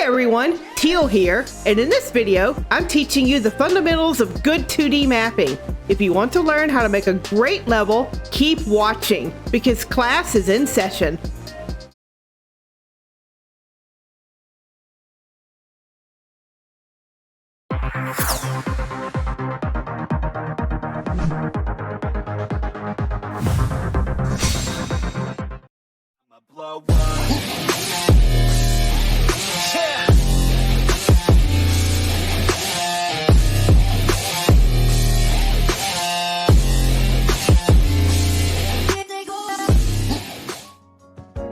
everyone, Teal here, and in this video, I'm teaching you the fundamentals of good 2D mapping. If you want to learn how to make a great level, keep watching, because class is in session.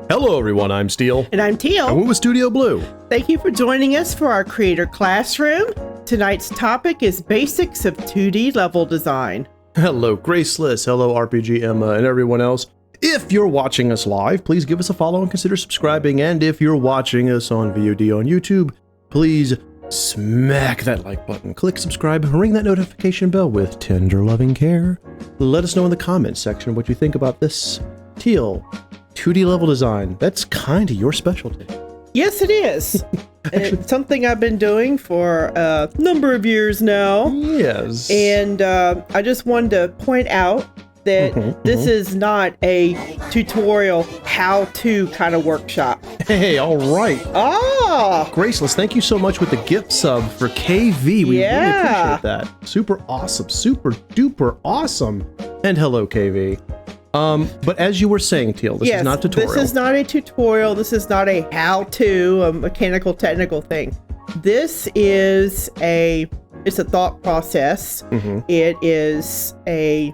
Hello everyone, I'm Steel. And I'm Teal. And we're with Studio Blue. Thank you for joining us for our Creator Classroom. Tonight's topic is Basics of 2D Level Design. Hello Graceless, hello RPG Emma, and everyone else. If you're watching us live, please give us a follow and consider subscribing. And if you're watching us on VOD on YouTube, please smack that like button, click subscribe, and ring that notification bell with tender loving care. Let us know in the comments section what you think about this. Teal, 2D level design, that's kind of your specialty. Yes, it is. It's something I've been doing for a number of years now. Yes. And I just wanted to point out that this is not a tutorial how-to kind of workshop. Hey, all right. Ah! Graceless, thank you so much with the gift sub for KV. We really appreciate that. Super awesome. Super duper awesome. And hello, KV. But as you were saying, Teal, this is not a tutorial. This is not a tutorial. This is not a how-to, a mechanical, technical thing. This is it's a thought process. It is a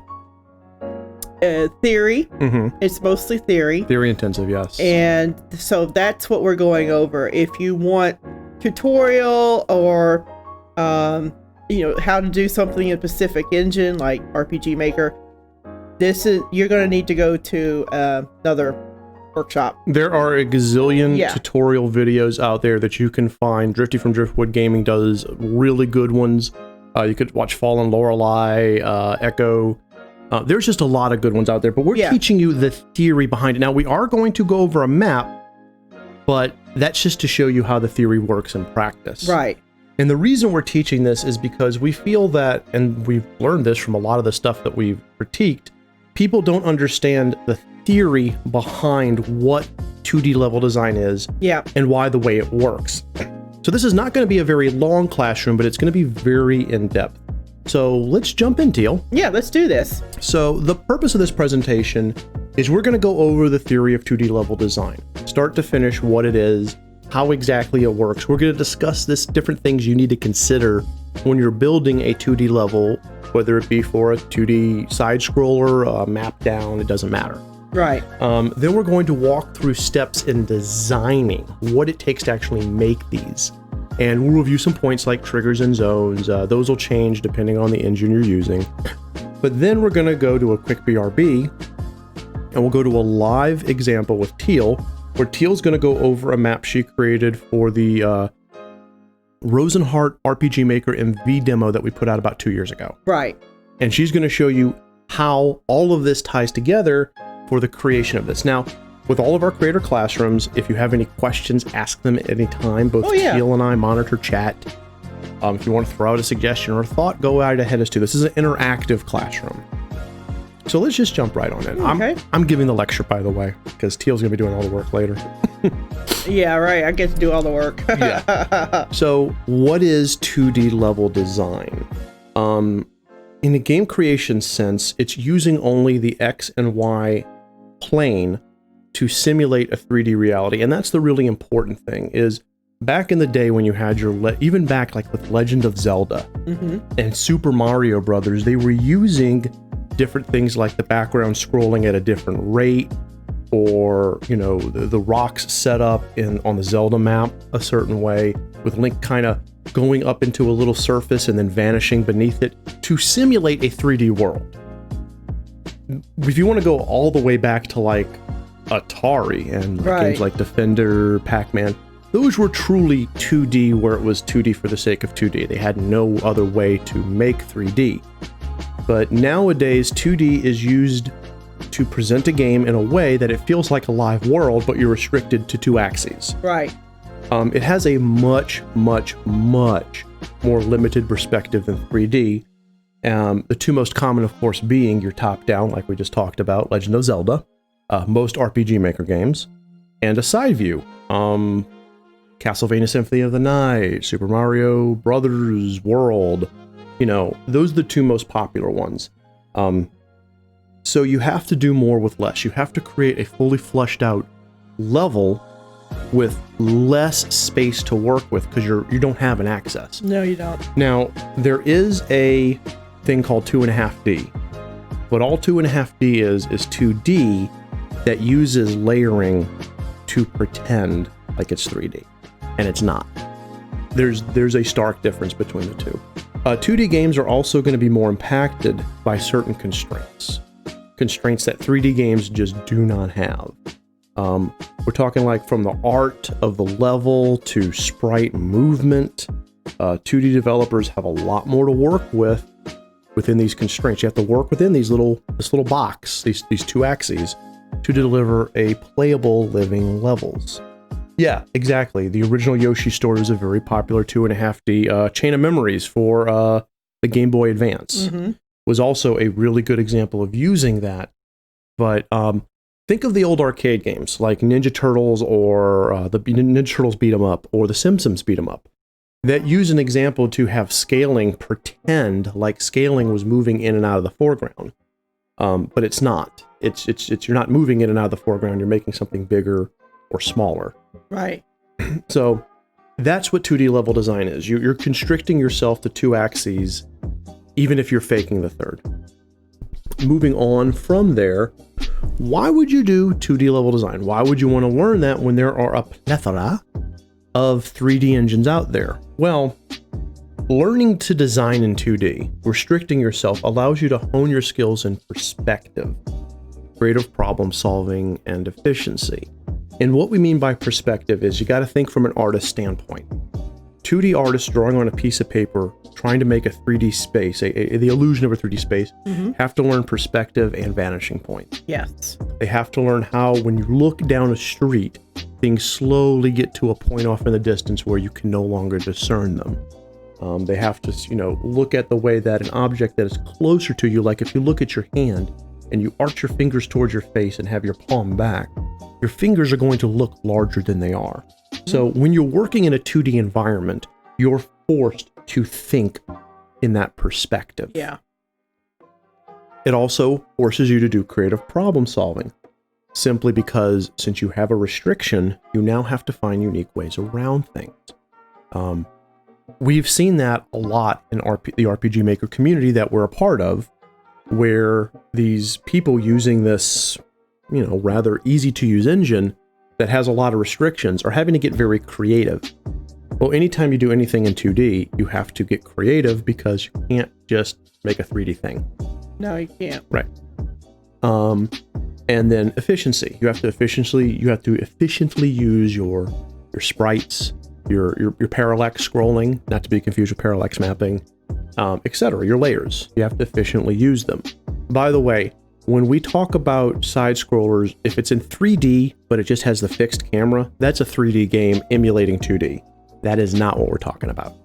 theory. It's mostly theory. Theory intensive, yes. And so that's what we're going over. If you want tutorial or, how to do something in a specific engine like RPG Maker, you're going to need to go to another workshop. There are a gazillion tutorial videos out there that you can find. Drifty from Driftwood Gaming does really good ones. You could watch Fallen Lorelei, Echo. There's just a lot of good ones out there, but we're teaching you the theory behind it. Now, we are going to go over a map, but that's just to show you how the theory works in practice. Right. And the reason we're teaching this is because we feel that, and we've learned this from a lot of the stuff that we've critiqued, people don't understand the theory behind what 2D level design is and why the way it works. So this is not going to be a very long classroom, but it's going to be very in-depth. So let's jump in, Teal. Yeah, let's do this. So the purpose of this presentation is we're going to go over the theory of 2D level design, start to finish what it is, how exactly it works. We're going to discuss different things you need to consider when you're building a 2D level, whether it be for a 2D side scroller, map down, it doesn't matter. Right. Then we're going to walk through steps in designing what it takes to actually make these. And we'll review some points like triggers and zones. Those will change depending on the engine you're using. But then we're going to go to a quick BRB, and we'll go to a live example with Teal, where Teal's going to go over a map she created for the Rosenhart RPG Maker MV demo that we put out about 2 years ago. Right. And she's going to show you how all of this ties together for the creation of this. Now, with all of our creator classrooms, if you have any questions, ask them at any time. Both Teal and I monitor chat. If you want to throw out a suggestion or a thought, go right ahead as to. This is an interactive classroom. So let's just jump right on it. Okay. I'm giving the lecture, by the way, because Teal's going to be doing all the work later. Yeah, right. I get to do all the work. So what is 2D level design? In a game creation sense, it's using only the X and Y plane to simulate a 3D reality. And that's the really important thing is back in the day when you had your, even back like with Legend of Zelda and Super Mario Brothers, they were using different things like the background scrolling at a different rate, or the rocks set up on the Zelda map a certain way, with Link kind of going up into a little surface and then vanishing beneath it to simulate a 3D world. If you want to go all the way back to like Atari and games like Defender, Pac-Man, those were truly 2D where it was 2D for the sake of 2D. They had no other way to make 3D. But nowadays, 2D is used to present a game in a way that it feels like a live world, but you're restricted to 2 axes. Right. It has a much, much, much more limited perspective than 3D. The two most common, of course, being your top-down, like we just talked about, Legend of Zelda, most RPG Maker games, and a side view. Castlevania Symphony of the Night, Super Mario Brothers World, those are the two most popular ones. So you have to do more with less. You have to create a fully fleshed out level with less space to work with because you don't have an access. No, you don't. Now, there is a thing called 2.5D. What all 2.5D is 2D that uses layering to pretend like it's 3D. And it's not. There's a stark difference between the two. 2D games are also going to be more impacted by certain constraints. Constraints that 3D games just do not have. We're talking like from the art of the level to sprite movement. 2D developers have a lot more to work with within these constraints. You have to work within this little box, these two axes, to deliver a playable living levels. Yeah, exactly. The original Yoshi story was a very popular 2.5D Chain of Memories for the Game Boy Advance. Mm-hmm. Was also a really good example of using that. But think of the old arcade games like Ninja Turtles or the Ninja Turtles Beat 'em Up or the Simpsons Beat 'em Up that use an example to have scaling pretend like scaling was moving in and out of the foreground. But it's not. It's you're not moving in and out of the foreground. You're making something bigger or smaller. Right. So that's what 2D level design is. You're constricting yourself to two axes, even if you're faking the third. Moving on from there, why would you do 2D level design? Why would you want to learn that when there are a plethora of 3D engines out there? Well, learning to design in 2D, restricting yourself, allows you to hone your skills in perspective, creative problem solving, and efficiency. And what we mean by perspective is you got to think from an artist standpoint. 2D artists drawing on a piece of paper, trying to make a 3D space, the illusion of a 3D space, have to learn perspective and vanishing point. Yes. They have to learn how, when you look down a street, things slowly get to a point off in the distance where you can no longer discern them. They have to, look at the way that an object that is closer to you, like if you look at your hand and you arch your fingers towards your face and have your palm back, your fingers are going to look larger than they are. So when you're working in a 2D environment, you're forced to think in that perspective. Yeah. It also forces you to do creative problem solving, simply because since you have a restriction, you now have to find unique ways around things. We've seen that a lot in the RPG Maker community that we're a part of, where these people using this, rather easy to use engine that has a lot of restrictions are having to get very creative. Well, anytime you do anything in 2D, you have to get creative because you can't just make a 3D thing. No, you can't. Right. And then efficiency. You have to efficiently use your sprites, your parallax scrolling, not to be confused with parallax mapping, etc. Your layers. You have to efficiently use them. By the way, when we talk about side scrollers, if it's in 3D, but it just has the fixed camera, that's a 3D game emulating 2D. That is not what we're talking about.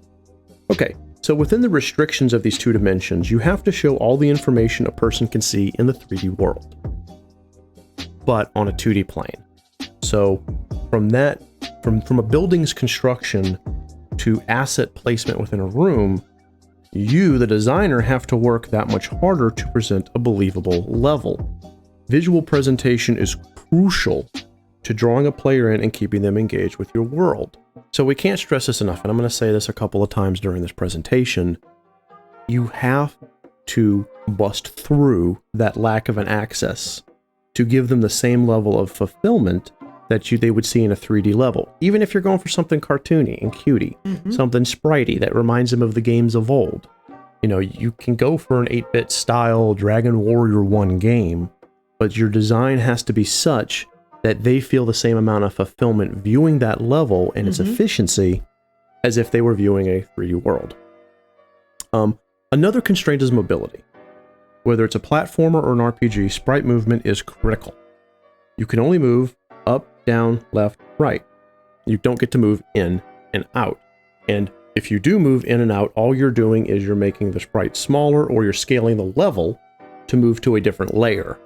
Okay, so within the restrictions of these two dimensions, you have to show all the information a person can see in the 3D world, but on a 2D plane. So from a building's construction to asset placement within a room, you, the designer, have to work that much harder to present a believable level. Visual presentation is crucial to drawing a player in and keeping them engaged with your world. So we can't stress this enough, and I'm going to say this a couple of times during this presentation. You have to bust through that lack of an access to give them the same level of fulfillment that they would see in a 3D level. Even if you're going for something cartoony and cutie, something spritey that reminds them of the games of old. You can go for an 8-bit style Dragon Warrior 1 game, but your design has to be such that they feel the same amount of fulfillment viewing that level and its efficiency as if they were viewing a 3D world. Another constraint is mobility. Whether it's a platformer or an RPG, sprite movement is critical. You can only move up, down, left, right. You don't get to move in and out. And if you do move in and out, all you're doing is you're making the sprite smaller, or you're scaling the level to move to a different layer.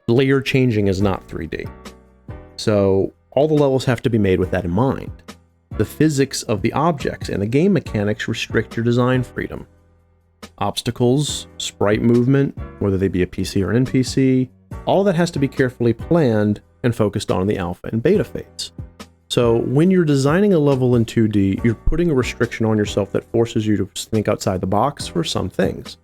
Layer changing is not 3D. So all the levels have to be made with that in mind. The physics of the objects and the game mechanics restrict your design freedom. Obstacles, sprite movement, whether they be a PC or an NPC, all that has to be carefully planned and focused on in the alpha and beta phase. So when you're designing a level in 2D, you're putting a restriction on yourself that forces you to think outside the box for some things.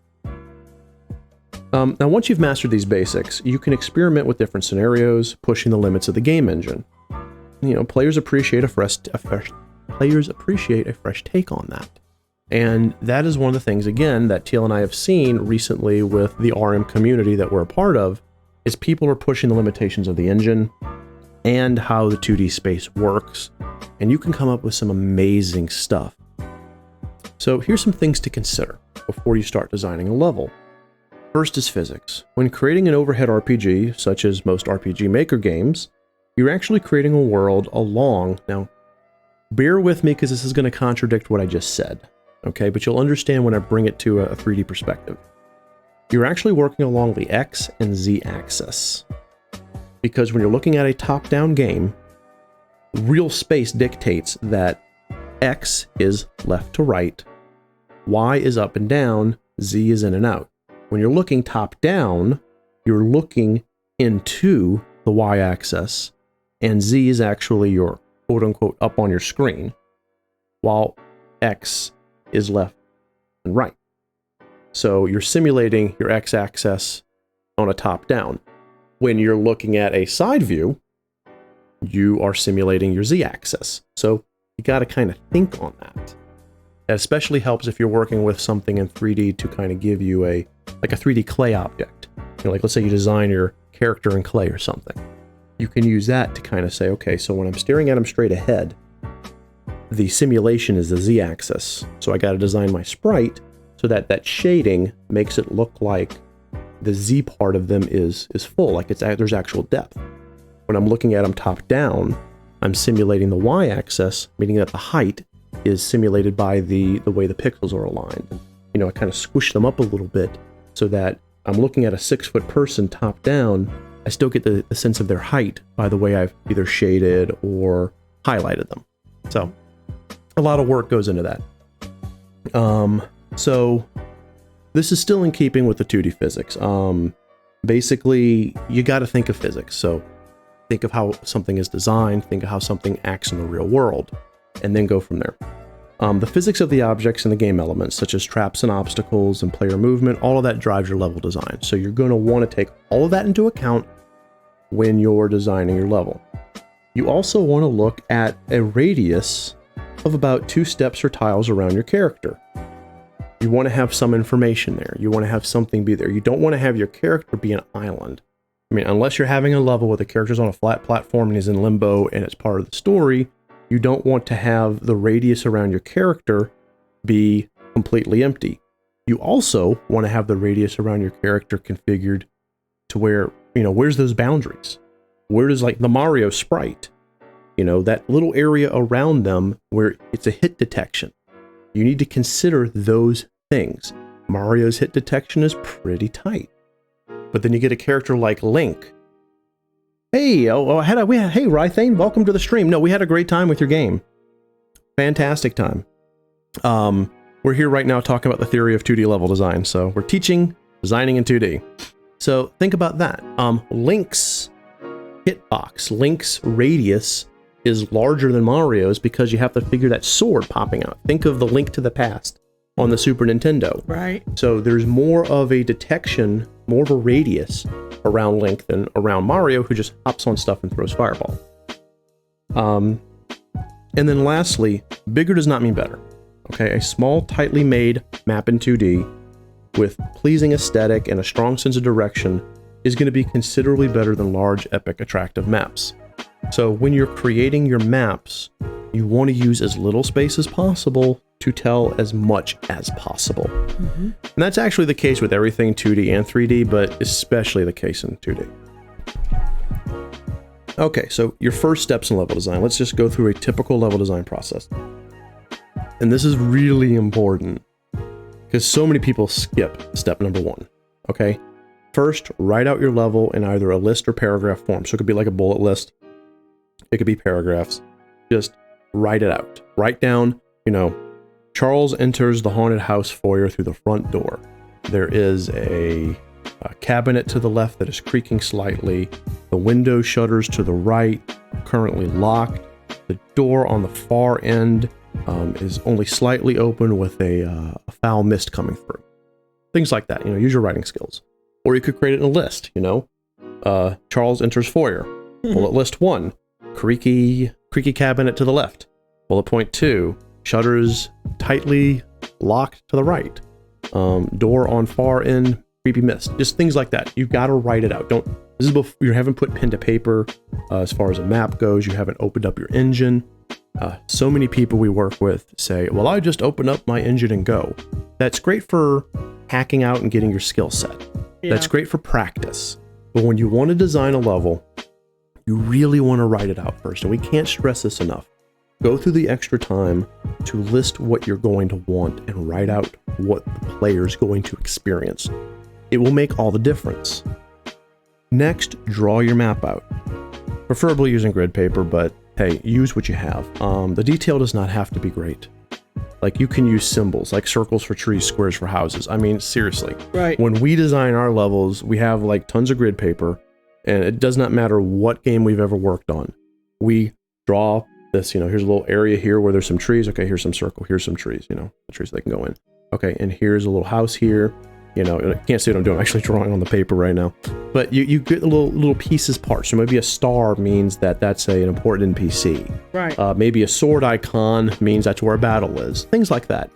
Now, once you've mastered these basics, you can experiment with different scenarios, pushing the limits of the game engine. You know, players appreciate a fresh take on that. And that is one of the things, again, that Teal and I have seen recently with the RM community that we're a part of, is people are pushing the limitations of the engine and how the 2D space works, and you can come up with some amazing stuff. So here's some things to consider before you start designing a level. First is physics. When creating an overhead RPG, such as most RPG Maker games, you're actually creating a world along... Now, bear with me because this is going to contradict what I just said, okay? But you'll understand when I bring it to a 3D perspective. You're actually working along the X and Z axis. Because when you're looking at a top-down game, real space dictates that X is left to right, Y is up and down, Z is in and out. When you're looking top-down, you're looking into the Y-axis, and Z is actually your quote-unquote up on your screen, while X is left and right. So you're simulating your X-axis on a top-down. When you're looking at a side view, you are simulating your Z-axis. So you got to kind of think on that. That especially helps if you're working with something in 3D to kind of give you a 3D clay object. You know, like let's say you design your character in clay or something. You can use that to kind of say, okay, so when I'm staring at him straight ahead, the simulation is the Z-axis. So I got to design my sprite so that that shading makes it look like the Z part of them is full, like there's actual depth. When I'm looking at them top down, I'm simulating the Y-axis, meaning that the height is simulated by the way the pixels are aligned. You know, I kind of squish them up a little bit so that I'm looking at a 6-foot person top down. I still get the sense of their height by the way I've either shaded or highlighted them. So a lot of work goes into that. So this is still in keeping with the 2D physics. Basically, you got to think of physics. So think of how something is designed, think of how something acts in the real world, and then go from there. The physics of the objects and the game elements, such as traps and obstacles and player movement, all of that drives your level design. So you're going to want to take all of that into account when you're designing your level. You also want to look at a radius of about 2 steps or tiles around your character. You want to have some information there. You want to have something be there. You don't want to have your character be an island. I mean, unless you're having a level where the character's on a flat platform and he's in limbo and it's part of the story, you don't want to have the radius around your character be completely empty. You also want to have the radius around your character configured to where, you know, where's those boundaries? Where does, like, the Mario sprite, you know, that little area around them where it's a hit detection. You need to consider those things. Mario's hit detection is pretty tight. But then you get a character like Link. Hey, hey, Rythane, welcome to the stream. No, we had a great time with your game. Fantastic time. We're here right now talking about the theory of 2D level design. So we're designing in 2D. So think about that. Link's hitbox, Link's radius is larger than Mario's because you have to figure that sword popping out. Think of the Link to the Past on the Super Nintendo. Right. So there's more of a detection, more of a radius around Link than around Mario, who just hops on stuff and throws fireball. And then lastly, bigger does not mean better. Okay, a small, tightly made map in 2D with pleasing aesthetic and a strong sense of direction is going to be considerably better than large, epic, attractive maps. So when you're creating your maps, you want to use as little space as possible to tell as much as possible. Mm-hmm. And that's actually the case with everything 2D and 3D, but especially the case in 2D. Okay, so your first steps in level design. Let's just go through a typical level design process. And this is really important because so many people skip step number 1. Okay, first, write out your level in either a list or paragraph form. So it could be like a bullet list. It could be paragraphs. Just write it out. Write down, Charles enters the haunted house foyer through the front door. There is a cabinet to the left that is creaking slightly. The window shutters to the right, currently locked. The door on the far end is only slightly open with a foul mist coming through. Things like that, use your writing skills. Or you could create it in a list, Charles enters foyer. Bullet list 1, creaky cabinet to the left. Bullet point 2, shutters tightly locked to the right. Door on far end, creepy mist. Just things like that. You've got to write it out. This is before you haven't put pen to paper. As far as a map goes, you haven't opened up your engine. So many people we work with say, well, I just open up my engine and go. That's great for hacking out and getting your skill set. Yeah. That's great for practice. But when you want to design a level, you really want to write it out first. And we can't stress this enough. Go through the extra time to list what you're going to want and write out what the player's going to experience. It will make all the difference. Next, draw your map out. Preferably using grid paper, but hey, use what you have. The detail does not have to be great. Like, you can use symbols, like circles for trees, squares for houses. I mean, seriously. Right. When we design our levels, we have like tons of grid paper, and it does not matter what game we've ever worked on. We draw this, here's a little area here where there's some trees. Okay, here's some circle, here's some trees, the trees they can go in. Okay, and here's a little house here. I can't see what I'm doing. I'm actually drawing on the paper right now. But you get little pieces, parts. So maybe a star means that's an important NPC. Right. Maybe a sword icon means that's where a battle is. Things like that.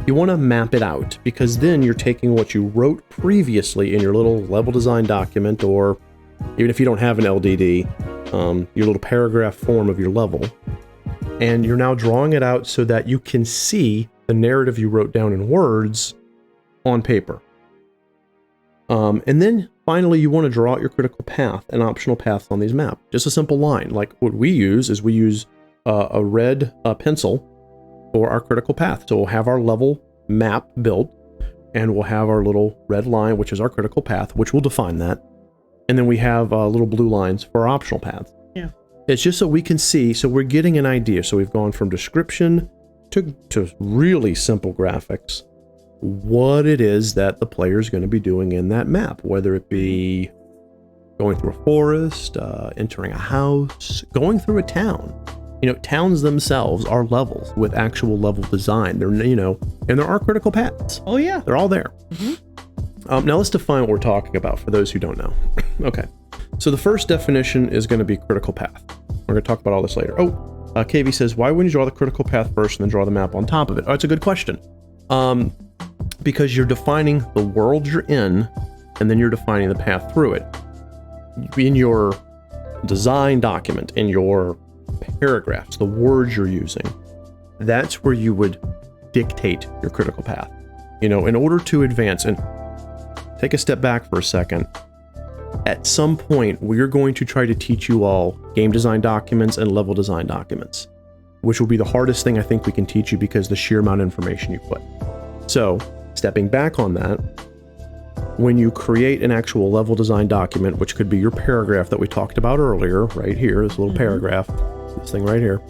You want to map it out, because then you're taking what you wrote previously in your little level design document, or even if you don't have an LDD, your little paragraph form of your level, and you're now drawing it out so that you can see the narrative you wrote down in words on paper. And then finally, you want to draw out your critical path and optional paths on these maps. Just a simple line. Like what we use is we use a red pencil for our critical path. So we'll have our level map built, and we'll have our little red line, which is our critical path, which will define that. And then we have little blue lines for our optional paths. Yeah. It's just so we can see, so we're getting an idea. So we've gone from description to really simple graphics, what it is that the player is going to be doing in that map, whether it be going through a forest, entering a house, going through a town. Towns themselves are levels with actual level design. They're, and there are critical paths. Oh yeah. They're all there. Mm-hmm. Now let's define what we're talking about for those who don't know. Okay. So the first definition is going to be critical path. We're going to talk about all this later. KV says, why wouldn't you draw the critical path first and then draw the map on top of it? Oh, it's a good question. Because you're defining the world you're in, and then you're defining the path through it. In your design document, in your paragraphs, the words you're using, that's where you would dictate your critical path. In order to advance, and take a step back for a second, at some point, we're going to try to teach you all game design documents and level design documents, which will be the hardest thing I think we can teach you because the sheer amount of information you put. So, stepping back on that, when you create an actual level design document, which could be your paragraph that we talked about earlier, right here, this little paragraph, this thing right here,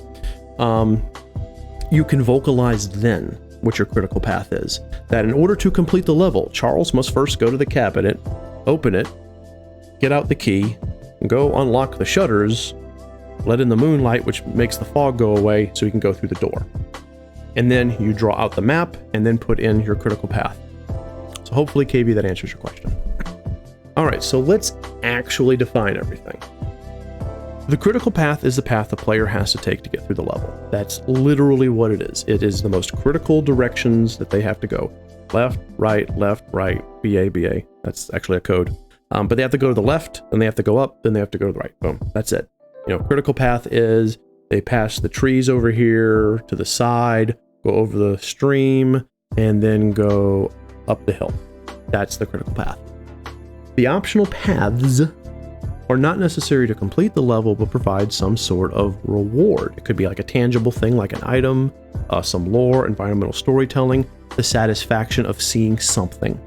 you can vocalize then what your critical path is. That in order to complete the level, Charles must first go to the cabinet, open it, get out the key, go unlock the shutters, let in the moonlight, which makes the fog go away so you can go through the door. And then you draw out the map and then put in your critical path. So hopefully, KB, that answers your question. All right, so let's actually define everything. The critical path is the path the player has to take to get through the level. That's literally what it is. It is the most critical directions that they have to go. Left, right, BA, BA. That's actually a code. But they have to go to the left, then they have to go up, then they have to go to the right. Boom, that's it. Critical path is they pass the trees over here to the side, go over the stream, and then go up the hill. That's the critical path. The optional paths are not necessary to complete the level, but provide some sort of reward. It could be like a tangible thing, like an item, some lore, environmental storytelling, the satisfaction of seeing something.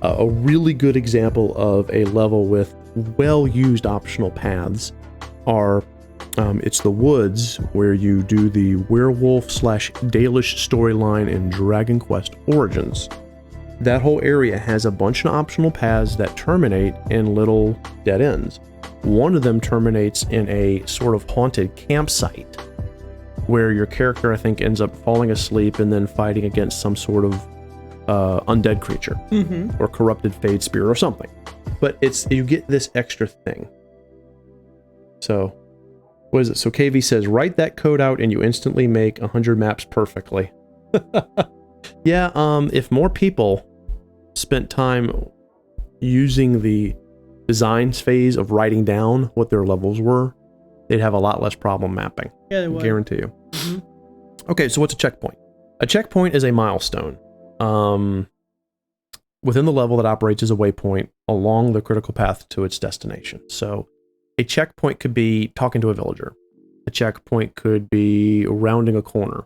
A really good example of a level with well-used optional paths are, it's the woods, where you do the werewolf/Dalish storyline in Dragon Quest Origins. That whole area has a bunch of optional paths that terminate in little dead ends. One of them terminates in a sort of haunted campsite, where your character, I think, ends up falling asleep and then fighting against some sort of undead creature, or corrupted fade spirit or something. But you get this extra thing. So, what is it? So KV says, write that code out and you instantly make 100 maps perfectly. Yeah, if more people spent time using the designs phase of writing down what their levels were, they'd have a lot less problem mapping. Yeah, they would. I guarantee you. Okay, so what's a checkpoint? A checkpoint is a milestone within the level that operates as a waypoint along the critical path to its destination. So a checkpoint could be talking to a villager. A checkpoint could be rounding a corner.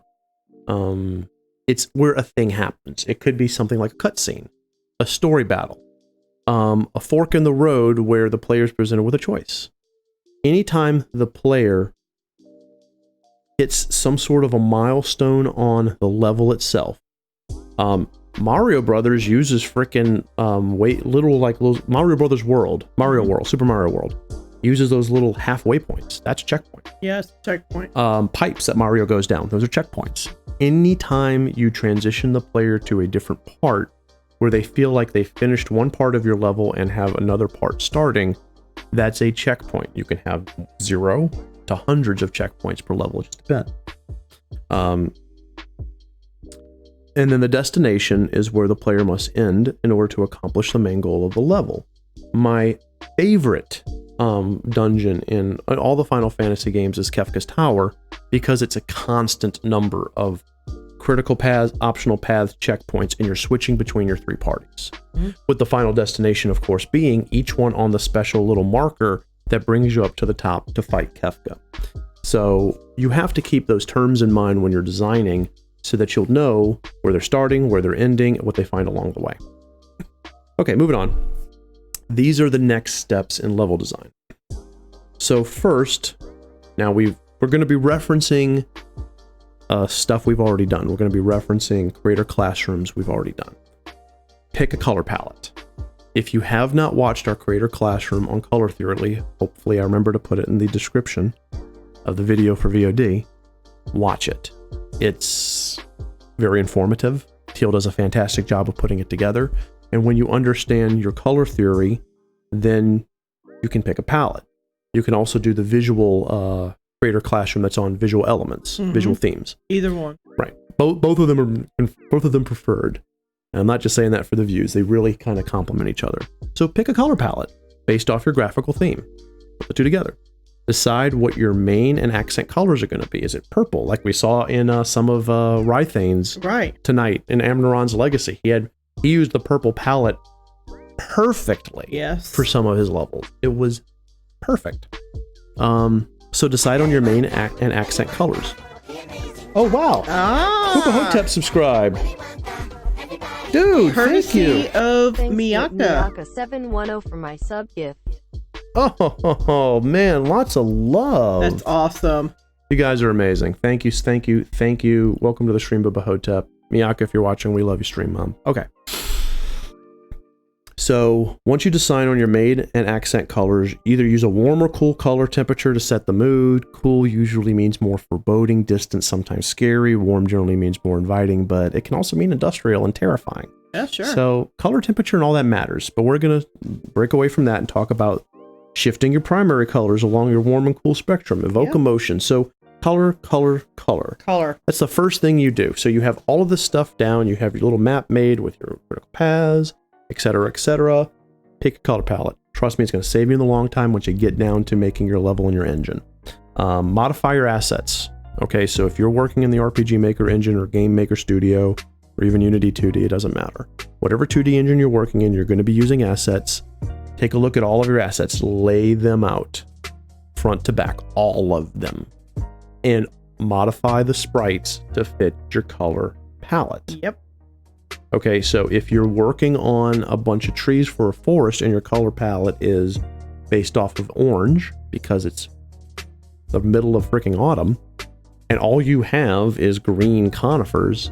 It's where a thing happens. It could be something like a cutscene, a story battle, a fork in the road where the player is presented with a choice. Anytime the player hits some sort of a milestone on the level itself, Mario Brothers uses frickin' Mario Brothers World, Super Mario World, uses those little halfway points. That's a checkpoint. Yeah, it's a checkpoint. Pipes that Mario goes down, those are checkpoints. Anytime you transition the player to a different part where they feel like they finished one part of your level and have another part starting, that's a checkpoint. You can have 0 to hundreds of checkpoints per level, just a bit. And then the destination is where the player must end in order to accomplish the main goal of the level. My favorite dungeon in all the Final Fantasy games is Kefka's Tower, because it's a constant number of critical paths, optional paths, checkpoints, and you're switching between your 3 parties. With the final destination, of course, being each one on the special little marker that brings you up to the top to fight Kefka. So you have to keep those terms in mind when you're designing, so that you'll know where they're starting, where they're ending, and what they find along the way. Okay, moving on. These are the next steps in level design. So first, now we're going to be referencing stuff we've already done. We're going to be referencing creator classrooms we've already done. Pick a color palette. If you have not watched our creator classroom on color theory, hopefully I remember to put it in the description of the video for VOD, watch it. It's very informative. Teal does a fantastic job of putting it together. And when you understand your color theory, then you can pick a palette. You can also do the visual creator classroom that's on visual elements, visual themes. Either one. Right. Both of them preferred. And I'm not just saying that for the views. They really kind of complement each other. So pick a color palette based off your graphical theme. Put the two together. Decide what your main and accent colors are going to be. Is it purple, like we saw in some of Rythane's tonight in Amneron's Legacy? He used the purple palette perfectly for some of his levels. It was perfect. So decide on your main and accent colors. Oh, wow. Hotep subscribe. Dude, courtesy thank you. of Thanks Miaca. Miaca 710 for my sub gift. Oh, man, lots of love. That's awesome. You guys are amazing. Thank you. Welcome to the stream, Bubba Hotep. Miaca, if you're watching, we love you, stream mom. Okay. So once you decide on your main and accent colors, either use a warm or cool color temperature to set the mood. Cool usually means more foreboding, distant, sometimes scary. Warm generally means more inviting, but it can also mean industrial and terrifying. Yeah, sure. So color temperature and all that matters, but we're going to break away from that and talk about shifting your primary colors along your warm and cool spectrum. Evoke emotion. So color. That's the first thing you do. So you have all of this stuff down. You have your little map made with your critical paths, etc., etc. Pick a color palette. Trust me, it's going to save you in the long time once you get down to making your level in your engine. Modify your assets. Okay, so if you're working in the RPG Maker engine or Game Maker Studio or even Unity 2D, it doesn't matter. Whatever 2D engine you're working in, you're going to be using assets. take a look at all of your assets, lay them out front to back, all of them, and modify the sprites to fit your color palette. Yep. Okay, so if you're working on a bunch of trees for a forest and your color palette is based off of orange because it's the middle of freaking autumn and all you have is green conifers,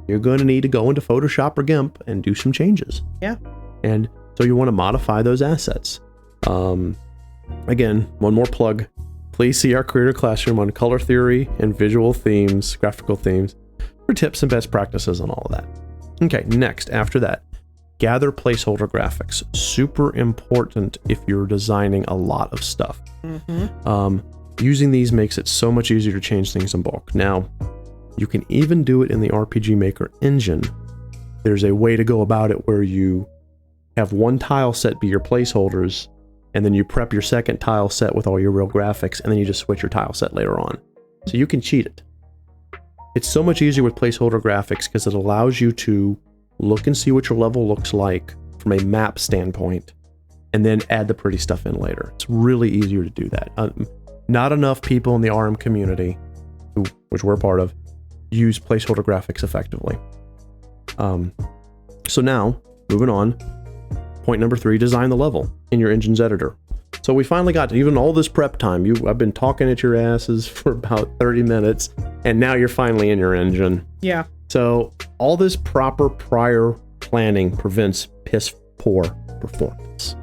you're going to need to go into Photoshop or GIMP and do some changes. Yeah. And so you want to modify those assets. Again, one more plug. Please see our Creator Classroom on color theory and visual themes, graphical themes, for tips and best practices on all of that. Okay, next, after that, gather placeholder graphics. Super important if you're designing a lot of stuff. Using these makes it so much easier to change things in bulk. Now, you can even do it in the RPG Maker engine. There's a way to go about it where you have one tile set be your placeholders, and then you prep your second tile set with all your real graphics, and then you just switch your tile set later on. So you can cheat it. It's so much easier with placeholder graphics because it allows you to look and see what your level looks like from a map standpoint, and then add the pretty stuff in later. It's really easier to do that. Not enough people in the RM community, which we're part of, use placeholder graphics effectively. So now, moving on, point number 3, design the level in your engine's editor. So we finally got to even all this prep time. I've been talking at your asses for about 30 minutes, and now you're finally in your engine. Yeah. So all this proper prior planning prevents piss poor performance.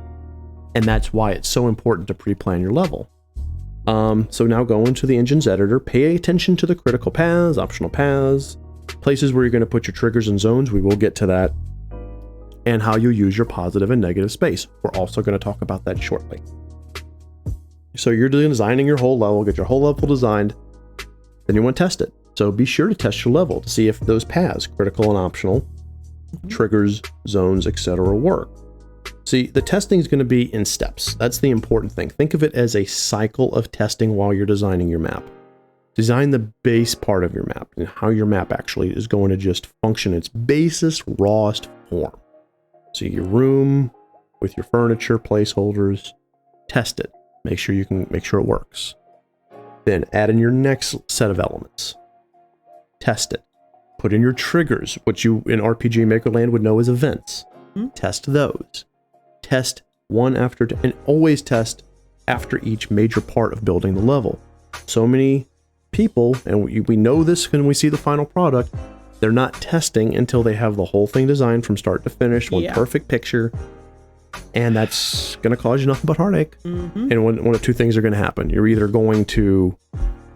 And that's why it's so important to pre-plan your level. So now go into the engine's editor, pay attention to the critical paths, optional paths, places where you're going to put your triggers and zones. We will get to that. And how you use your positive and negative space. We're also going to talk about that shortly. So you're designing your whole level, get your whole level designed, then you want to test it. So be sure to test your level to see if those paths, critical and optional, triggers, zones, etc. work. See, the testing is going to be in steps. That's the important thing. Think of it as a cycle of testing while you're designing your map. Design the base part of your map and how your map actually is going to just function in its basest, rawest form. So your room with your furniture, placeholders, test it. Make sure it works. Then add in your next set of elements. Test it. Put in your triggers, which you in RPG Maker Land would know as events. Test those. Test one after, and always test after each major part of building the level. So many people, and we know this when we see the final product, they're not testing until they have the whole thing designed from start to finish, one perfect picture, and that's going to cause you nothing but heartache. And one of two things are going to happen. You're either going to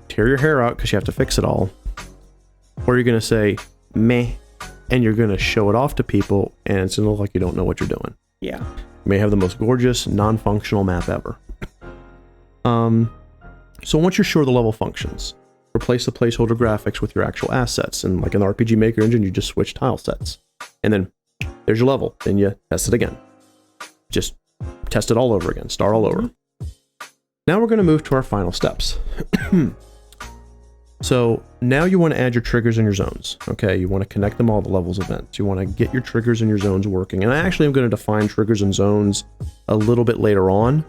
tear your hair out because you have to fix it all, or you're going to say, meh, and you're going to show it off to people, and it's going to look like you don't know what you're doing. Yeah. You may have the most gorgeous, non-functional map ever. So once you're sure the level functions, replace the placeholder graphics with your actual assets. And like in the RPG Maker engine, you just switch tile sets. And then there's your level. Then you test it again. Just test it all over again. Start all over. Now we're going to move to our final steps. So now you want to add your triggers and your zones. Okay, you want to connect them all to levels events. You want to get your triggers and your zones working. And I actually am going to define triggers and zones a little bit later on.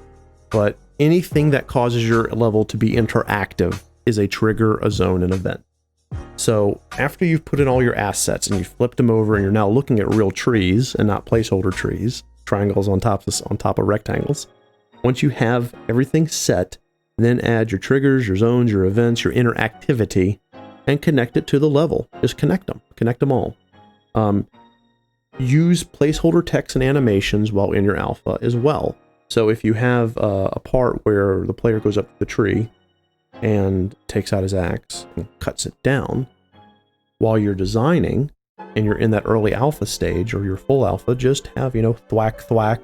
But anything that causes your level to be interactive is a trigger, a zone, an event. So after you've put in all your assets and you flipped them over and you're now looking at real trees and not placeholder trees, triangles on top of rectangles, once you have everything set, then add your triggers, your zones, your events, your interactivity, and connect it to the level. Just connect them all. Use placeholder text and animations while in your alpha as well. So if you have a part where the player goes up to the tree and takes out his axe and cuts it down, while you're designing and you're in that early alpha stage or your full alpha, just have, thwack, thwack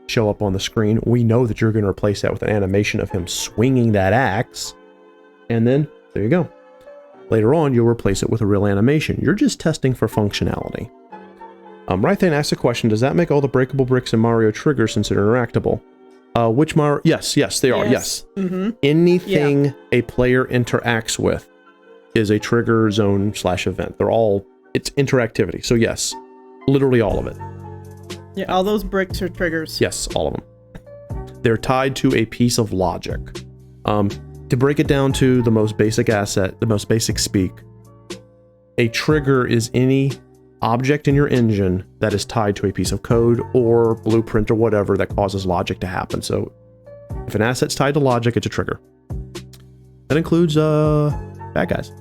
show up on the screen. We know that you're going to replace that with an animation of him swinging that axe, and then there you go. Later on, you'll replace it with a real animation. You're just testing for functionality. Right then, ask the question, does that make all the breakable bricks in Mario triggers since they're interactable? Which Mario? Yes, they are. Yes. Anything a player interacts with is a trigger, zone, / event. It's interactivity. So yes, literally all of it. Yeah, all those bricks are triggers. Yes, all of them. They're tied to a piece of logic. To break it down to the most basic asset, the most basic speak, a trigger is any object in your engine that is tied to a piece of code or blueprint or whatever that causes logic to happen. So if an asset's tied to logic, it's a trigger. That includes bad guys.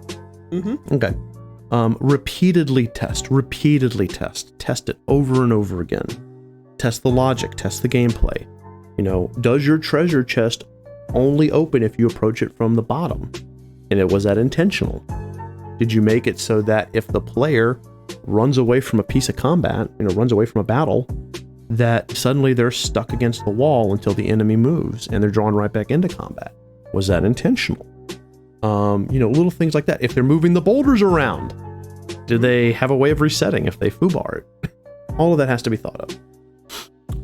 Okay. Repeatedly test. Test it over and over again. Test the logic, test the gameplay. You know, does your treasure chest only open if you approach it from the bottom? And was that intentional? Did you make it so that if the player runs away from a piece of combat, runs away from a battle, that suddenly they're stuck against the wall until the enemy moves and they're drawn right back into combat? Was that intentional? Little things like that. If they're moving the boulders around, do they have a way of resetting if they foobar it? All of that has to be thought of.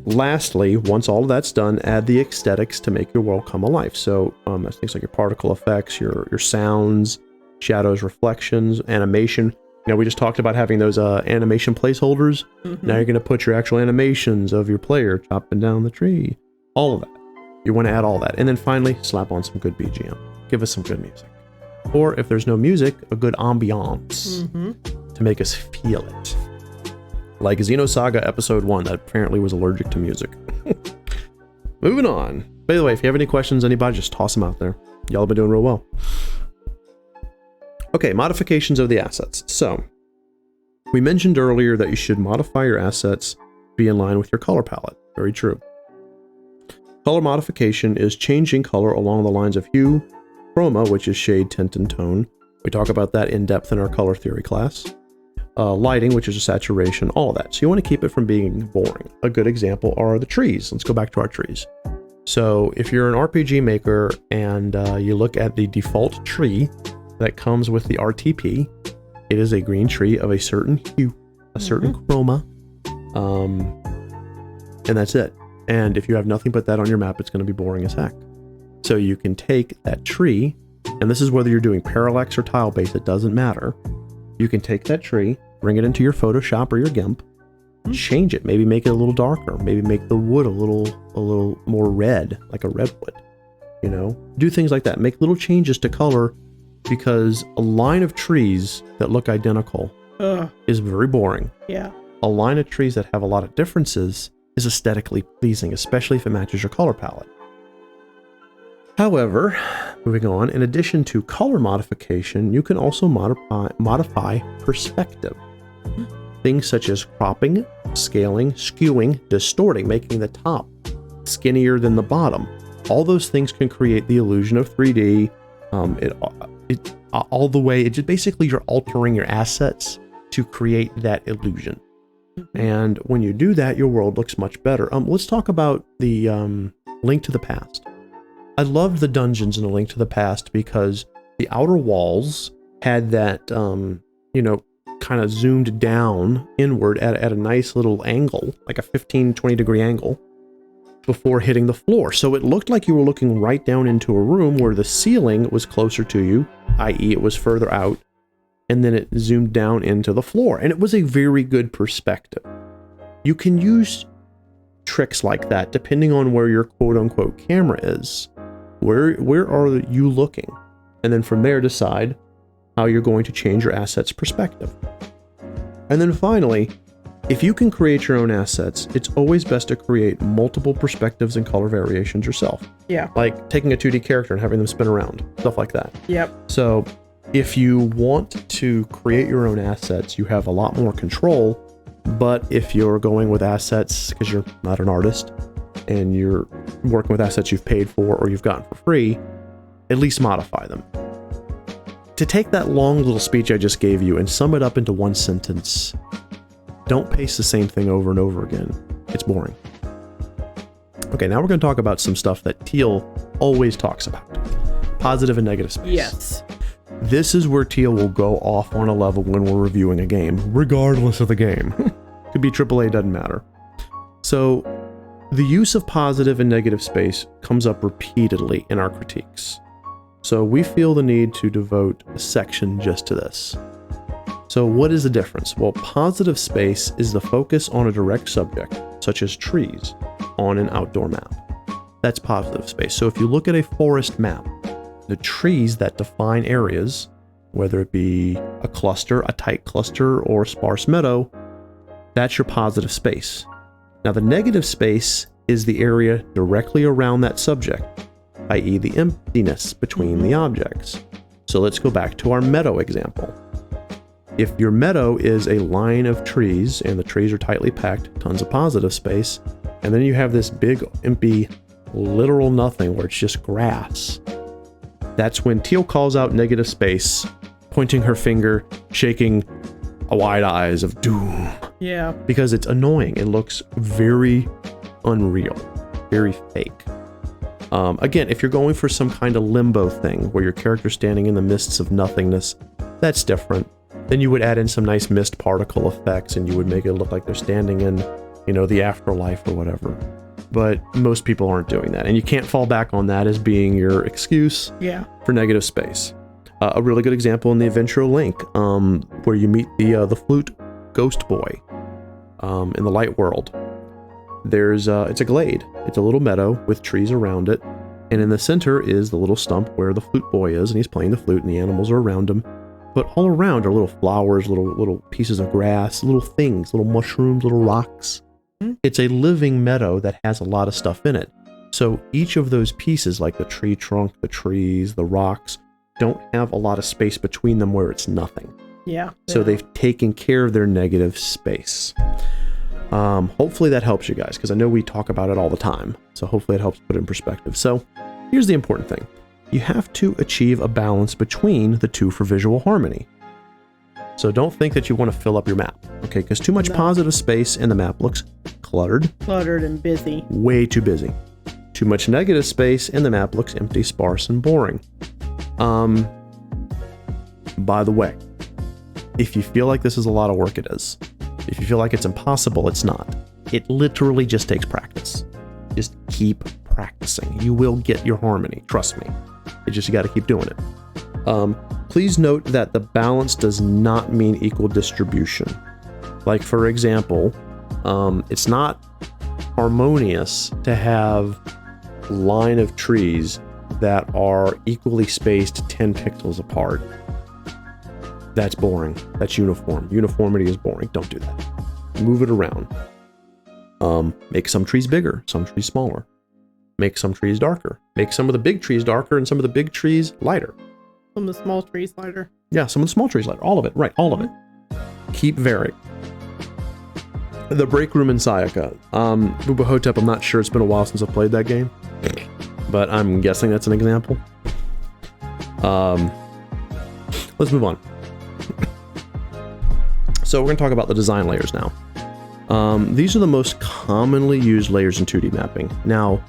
Lastly, once all of that's done, add the aesthetics to make your world come alive. So that's things like your particle effects, your sounds, shadows, reflections, animation. We just talked about having those animation placeholders. Now you're going to put your actual animations of your player chopping down the tree. All of that. You want to add all that. And then finally, slap on some good BGM. Give us some good music. Or if there's no music, a good ambiance to make us feel it. Like Xenosaga Episode 1 that apparently was allergic to music. Moving on. By the way, if you have any questions, anybody, just toss them out there. Y'all have been doing real well. Okay, modifications of the assets. So, we mentioned earlier that you should modify your assets to be in line with your color palette. Very true. Color modification is changing color along the lines of hue, chroma, which is shade, tint, and tone. We talk about that in depth in our color theory class. Lighting, which is a saturation, all of that. So you want to keep it from being boring. A good example are the trees. Let's go back to our trees. So if you're an RPG maker and you look at the default tree that comes with the RTP, it is a green tree of a certain hue, a certain chroma, and that's it. And if you have nothing but that on your map, it's going to be boring as heck. So you can take that tree, and this is whether you're doing parallax or tile-based, it doesn't matter. You can take that tree, bring it into your Photoshop or your GIMP, change it, maybe make it a little darker, maybe make the wood a little more red, like a redwood. Do things like that. Make little changes to color, because a line of trees that look identical is very boring. Yeah. A line of trees that have a lot of differences is aesthetically pleasing, especially if it matches your color palette. However, moving on, in addition to color modification, you can also modify perspective. Things such as cropping, scaling, skewing, distorting, making the top skinnier than the bottom. All those things can create the illusion of 3D. All the way, it just basically you're altering your assets to create that illusion. And when you do that, your world looks much better. Let's talk about the Link to the Past. I loved the dungeons in A Link to the Past because the outer walls had that, kind of zoomed down inward at a nice little angle, like a 15-20 degree angle, before hitting the floor. So it looked like you were looking right down into a room where the ceiling was closer to you, i.e. it was further out, and then it zoomed down into the floor. And it was a very good perspective. You can use tricks like that depending on where your quote-unquote camera is. Where are you looking? And then from there decide how you're going to change your assets' perspective. And then finally, if you can create your own assets, it's always best to create multiple perspectives and color variations yourself. Yeah. Like taking a 2D character and having them spin around, stuff like that. Yep. So if you want to create your own assets, you have a lot more control. But if you're going with assets because you're not an artist and you're working with assets you've paid for or you've gotten for free, at least modify them. To take that long little speech I just gave you and sum it up into one sentence, don't paste the same thing over and over again. It's boring. Okay, now we're going to talk about some stuff that Teal always talks about. Positive and negative space. Yes. This is where Teal will go off on a level when we're reviewing a game, regardless of the game. Could be AAA, doesn't matter. So, the use of positive and negative space comes up repeatedly in our critiques. So we feel the need to devote a section just to this. So what is the difference? Well, positive space is the focus on a direct subject, such as trees, on an outdoor map. that's positive space. So if you look at a forest map, the trees that define areas, whether it be a cluster, a tight cluster, or sparse meadow, that's your positive space. Now the negative space is the area directly around that subject, i.e. the emptiness between the objects. So let's go back to our meadow example. If your meadow is a line of trees and the trees are tightly packed, tons of positive space, and then you have this big empty literal nothing where it's just grass, that's when Teal calls out negative space, pointing her finger, shaking wide eyes of doom. Yeah. Because it's annoying. It looks very unreal, very fake. Again, if you're going for some kind of limbo thing where your character's standing in the mists of nothingness, that's different. Then you would add in some nice mist particle effects and you would make it look like they're standing in, the afterlife or whatever. But most people aren't doing that. And you can't fall back on that as being your excuse for negative space. A really good example in the Adventure Link, where you meet the flute ghost boy in the light world. It's a glade. It's a little meadow with trees around it. And in the center is the little stump where the flute boy is, and he's playing the flute and the animals are around him. But all around are little flowers, little pieces of grass, little things, little mushrooms, little rocks. It's a living meadow that has a lot of stuff in it. So each of those pieces, like the tree trunk, the trees, the rocks, don't have a lot of space between them where it's nothing. Yeah. So they've taken care of their negative space. Hopefully that helps you guys, because I know we talk about it all the time. So hopefully it helps put it in perspective. So here's the important thing. You have to achieve a balance between the two for visual harmony. So don't think that you want to fill up your map, okay? Because too much positive space in the map looks cluttered. Cluttered and busy. Way too busy. Too much negative space in the map looks empty, sparse, and boring. By the way, if you feel like this is a lot of work, it is. If you feel like it's impossible, it's not. It literally just takes practice. Just keep practicing. You will get your harmony, trust me. You got to keep doing it. Please note that the balance does not mean equal distribution. Like, for example, it's not harmonious to have a line of trees that are equally spaced 10 pixels apart. That's boring. That's uniform. Uniformity is boring. Don't do that. Move it around. Make some trees bigger, some trees smaller. Make some trees darker. Make some of the big trees darker and some of the big trees lighter. Some of the small trees lighter. Yeah, some of the small trees lighter. All of it. Right, all of it. Keep varying. The break room in Sayaka. Bubahotep, I'm not sure. It's been a while since I've played that game. But I'm guessing that's an example. Let's move on. So we're going to talk about the design layers now. These are the most commonly used layers in 2D mapping. Now,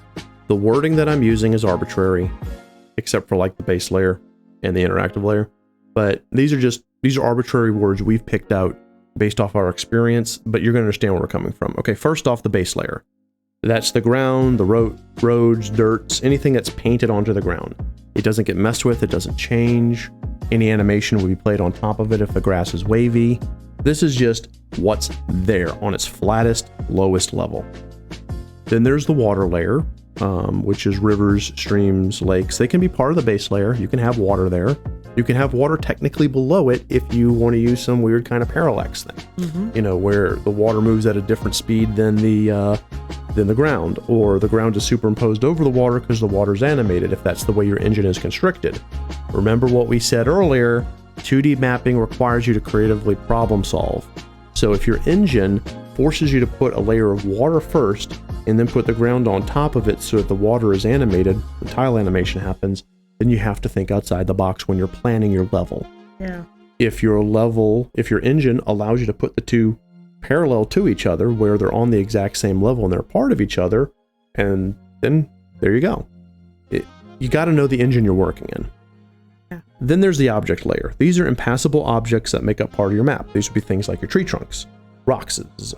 the wording that I'm using is arbitrary, except for like the base layer and the interactive layer. But these are arbitrary words we've picked out based off our experience, but you're going to understand where we're coming from. Okay, first off, the base layer. That's the ground, the roads, dirts, anything that's painted onto the ground. It doesn't get messed with, it doesn't change. Any animation will be played on top of it if the grass is wavy. This is just what's there on its flattest, lowest level. Then there's the water layer, which is rivers, streams, lakes. They can be part of the base layer. You can have water there. You can have water technically below it if you want to use some weird kind of parallax thing. You know, where the water moves at a different speed than the ground, or the ground is superimposed over the water because the water's animated, if that's the way your engine is constructed. Remember what we said earlier, 2D mapping requires you to creatively problem solve. So if your engine forces you to put a layer of water first and then put the ground on top of it so that the water is animated, the tile animation happens, then you have to think outside the box when you're planning your level. Yeah. If your engine allows you to put the two parallel to each other where they're on the exact same level and they're part of each other, and then there you go. You got to know the engine you're working in. Yeah. Then there's the object layer. These are impassable objects that make up part of your map. These would be things like your tree trunks, roxes,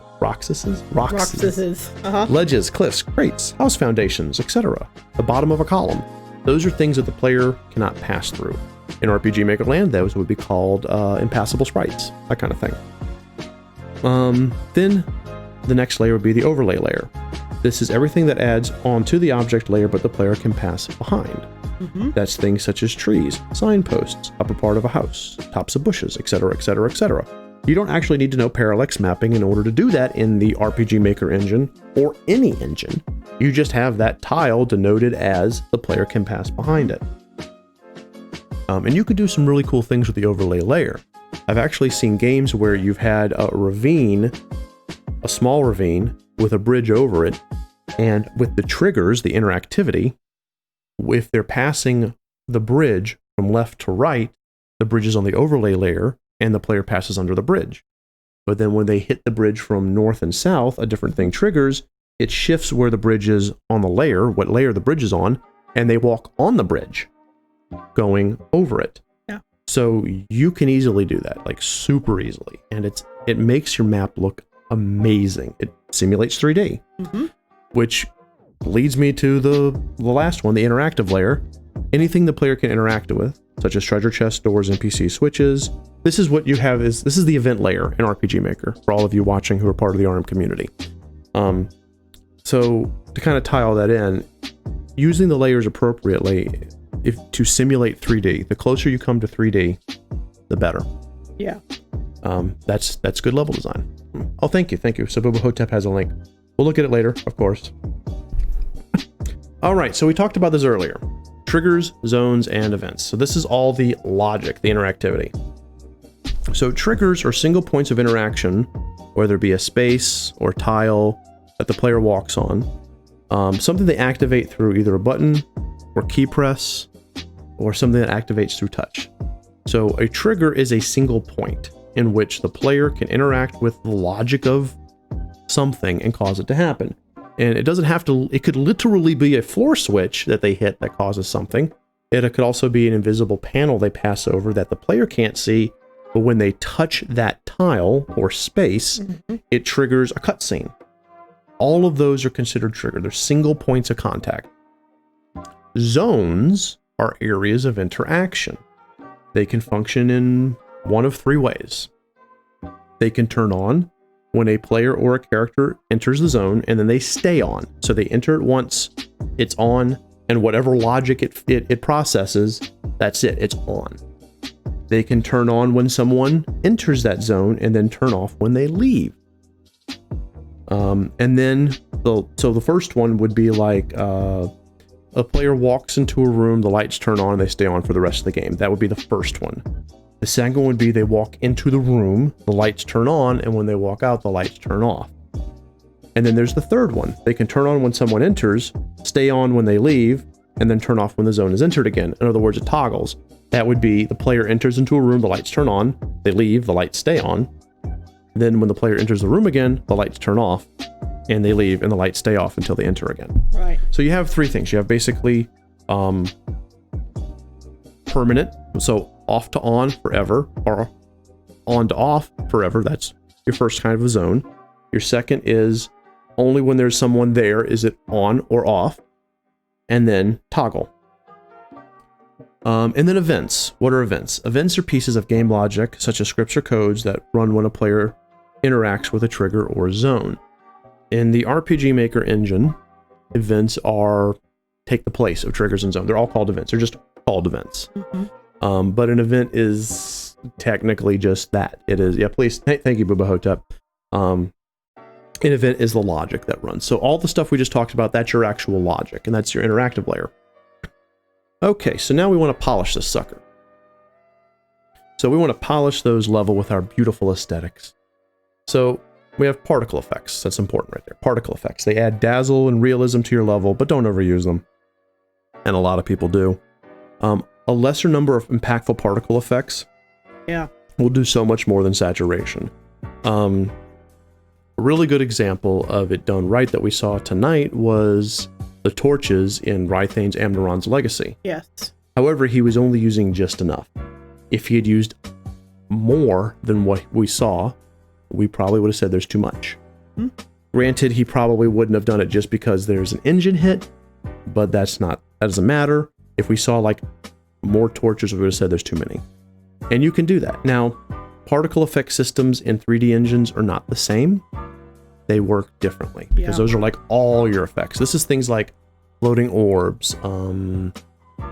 ledges, cliffs, crates, house foundations, etc. The bottom of a column. Those are things that the player cannot pass through. In RPG Maker Land, those would be called impassable sprites, that kind of thing. Then the next layer would be the overlay layer. This is everything that adds onto the object layer but the player can pass behind. That's things such as trees, signposts, upper part of a house, tops of bushes, etc., etc., etc. You don't actually need to know parallax mapping in order to do that in the RPG Maker engine or any engine. You just have that tile denoted as the player can pass behind it. And you could do some really cool things with the overlay layer. I've actually seen games where you've had a ravine, a small ravine, with a bridge over it, and with the triggers, the interactivity, if they're passing the bridge from left to right, the bridge is on the overlay layer, and the player passes under the bridge. But then when they hit the bridge from north and south, a different thing triggers, it shifts where the bridge is on the layer, what layer the bridge is on, and they walk on the bridge, going over it. Yeah. So you can easily do that, like super easily, and it makes your map look amazing. It simulates 3D, which leads me to the last one, the interactive layer. Anything the player can interact with, such as treasure chests, doors, NPC switches. This is what you have this is the event layer in RPG Maker for all of you watching who are part of the RM community. So to kind of tie all that in, using the layers appropriately to simulate 3D, the closer you come to 3D, the better. Yeah. That's good level design. Oh, thank you. So Boba Hotep has a link. We'll look at it later, of course. All right, so we talked about this earlier. Triggers, zones, and events. So this is all the logic, the interactivity. So triggers are single points of interaction, whether it be a space or tile that the player walks on. Something they activate through either a button or key press, or something that activates through touch. So a trigger is a single point in which the player can interact with the logic of something and cause it to happen. And it doesn't have to, it could literally be a floor switch that they hit that causes something. It could also be an invisible panel they pass over that the player can't see, but when they touch that tile or space, it triggers a cutscene. All of those are considered triggered. They're single points of contact. Zones are areas of interaction. They can function in one of three ways. They can turn on when a player or a character enters the zone, and then they stay on. So they enter it once, it's on, and whatever logic it processes, that's it, it's on. They can turn on when someone enters that zone and then turn off when they leave. And then, so the first one would be like a player walks into a room, the lights turn on, and they stay on for the rest of the game. That would be the first one. The second would be they walk into the room, the lights turn on, and when they walk out, the lights turn off. And then there's the third one. They can turn on when someone enters, stay on when they leave, and then turn off when the zone is entered again. In other words, it toggles. That would be the player enters into a room, the lights turn on, they leave, the lights stay on. Then when the player enters the room again, the lights turn off, and they leave, and the lights stay off until they enter again. Right. So you have three things. You have basically permanent, so off to on forever, or on to off forever. That's your first kind of a zone. Your second is only when there's someone there is it on or off, and then toggle. And then events. What are events? Events are pieces of game logic, such as scripts or codes that run when a player interacts with a trigger or zone. In the RPG Maker engine, events take the place of triggers and zones. They're all called events. They're just called events. But an event is technically just that. It is, yeah, please, thank you, Bubba Hotep. An event is the logic that runs. So all the stuff we just talked about, that's your actual logic, and that's your interactive layer. Okay, so now we want to polish this sucker. So we want to polish those level with our beautiful aesthetics. So we have particle effects. That's important right there. Particle effects. They add dazzle and realism to your level, but don't overuse them. And a lot of people do. A lesser number of impactful particle effects will do so much more than saturation. A really good example of it done right that we saw tonight was the torches in Rythane's Amneron's Legacy. Yes. However, he was only using just enough. If he had used more than what we saw, we probably would have said there's too much. Granted, he probably wouldn't have done it just because there's an engine hit, but that doesn't matter. If we saw like more torches, we would have said there's too many. And you can do that. Now, particle effect systems in 3D engines are not the same. they work differently because those are like all your effects. This is things like floating orbs,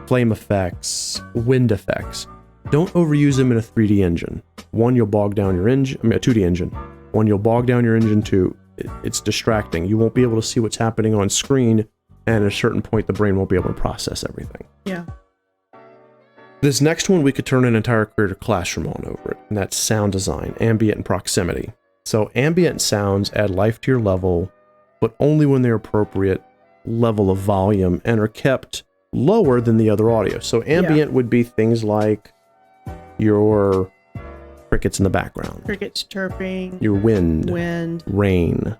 flame effects, wind effects. Don't overuse them in a 3D engine. One, you'll bog down your engine. I mean, a 2D engine. One, you'll bog down your engine. Two, it's distracting. You won't be able to see what's happening on screen, and at a certain point, the brain won't be able to process everything. Yeah. This next one, we could turn an entire creator classroom on over it, and that's sound design, ambient, and proximity. So ambient sounds add life to your level, but only when they're appropriate level of volume and are kept lower than the other audio. So ambient would be things like your crickets in the background, crickets chirping, your wind, rain.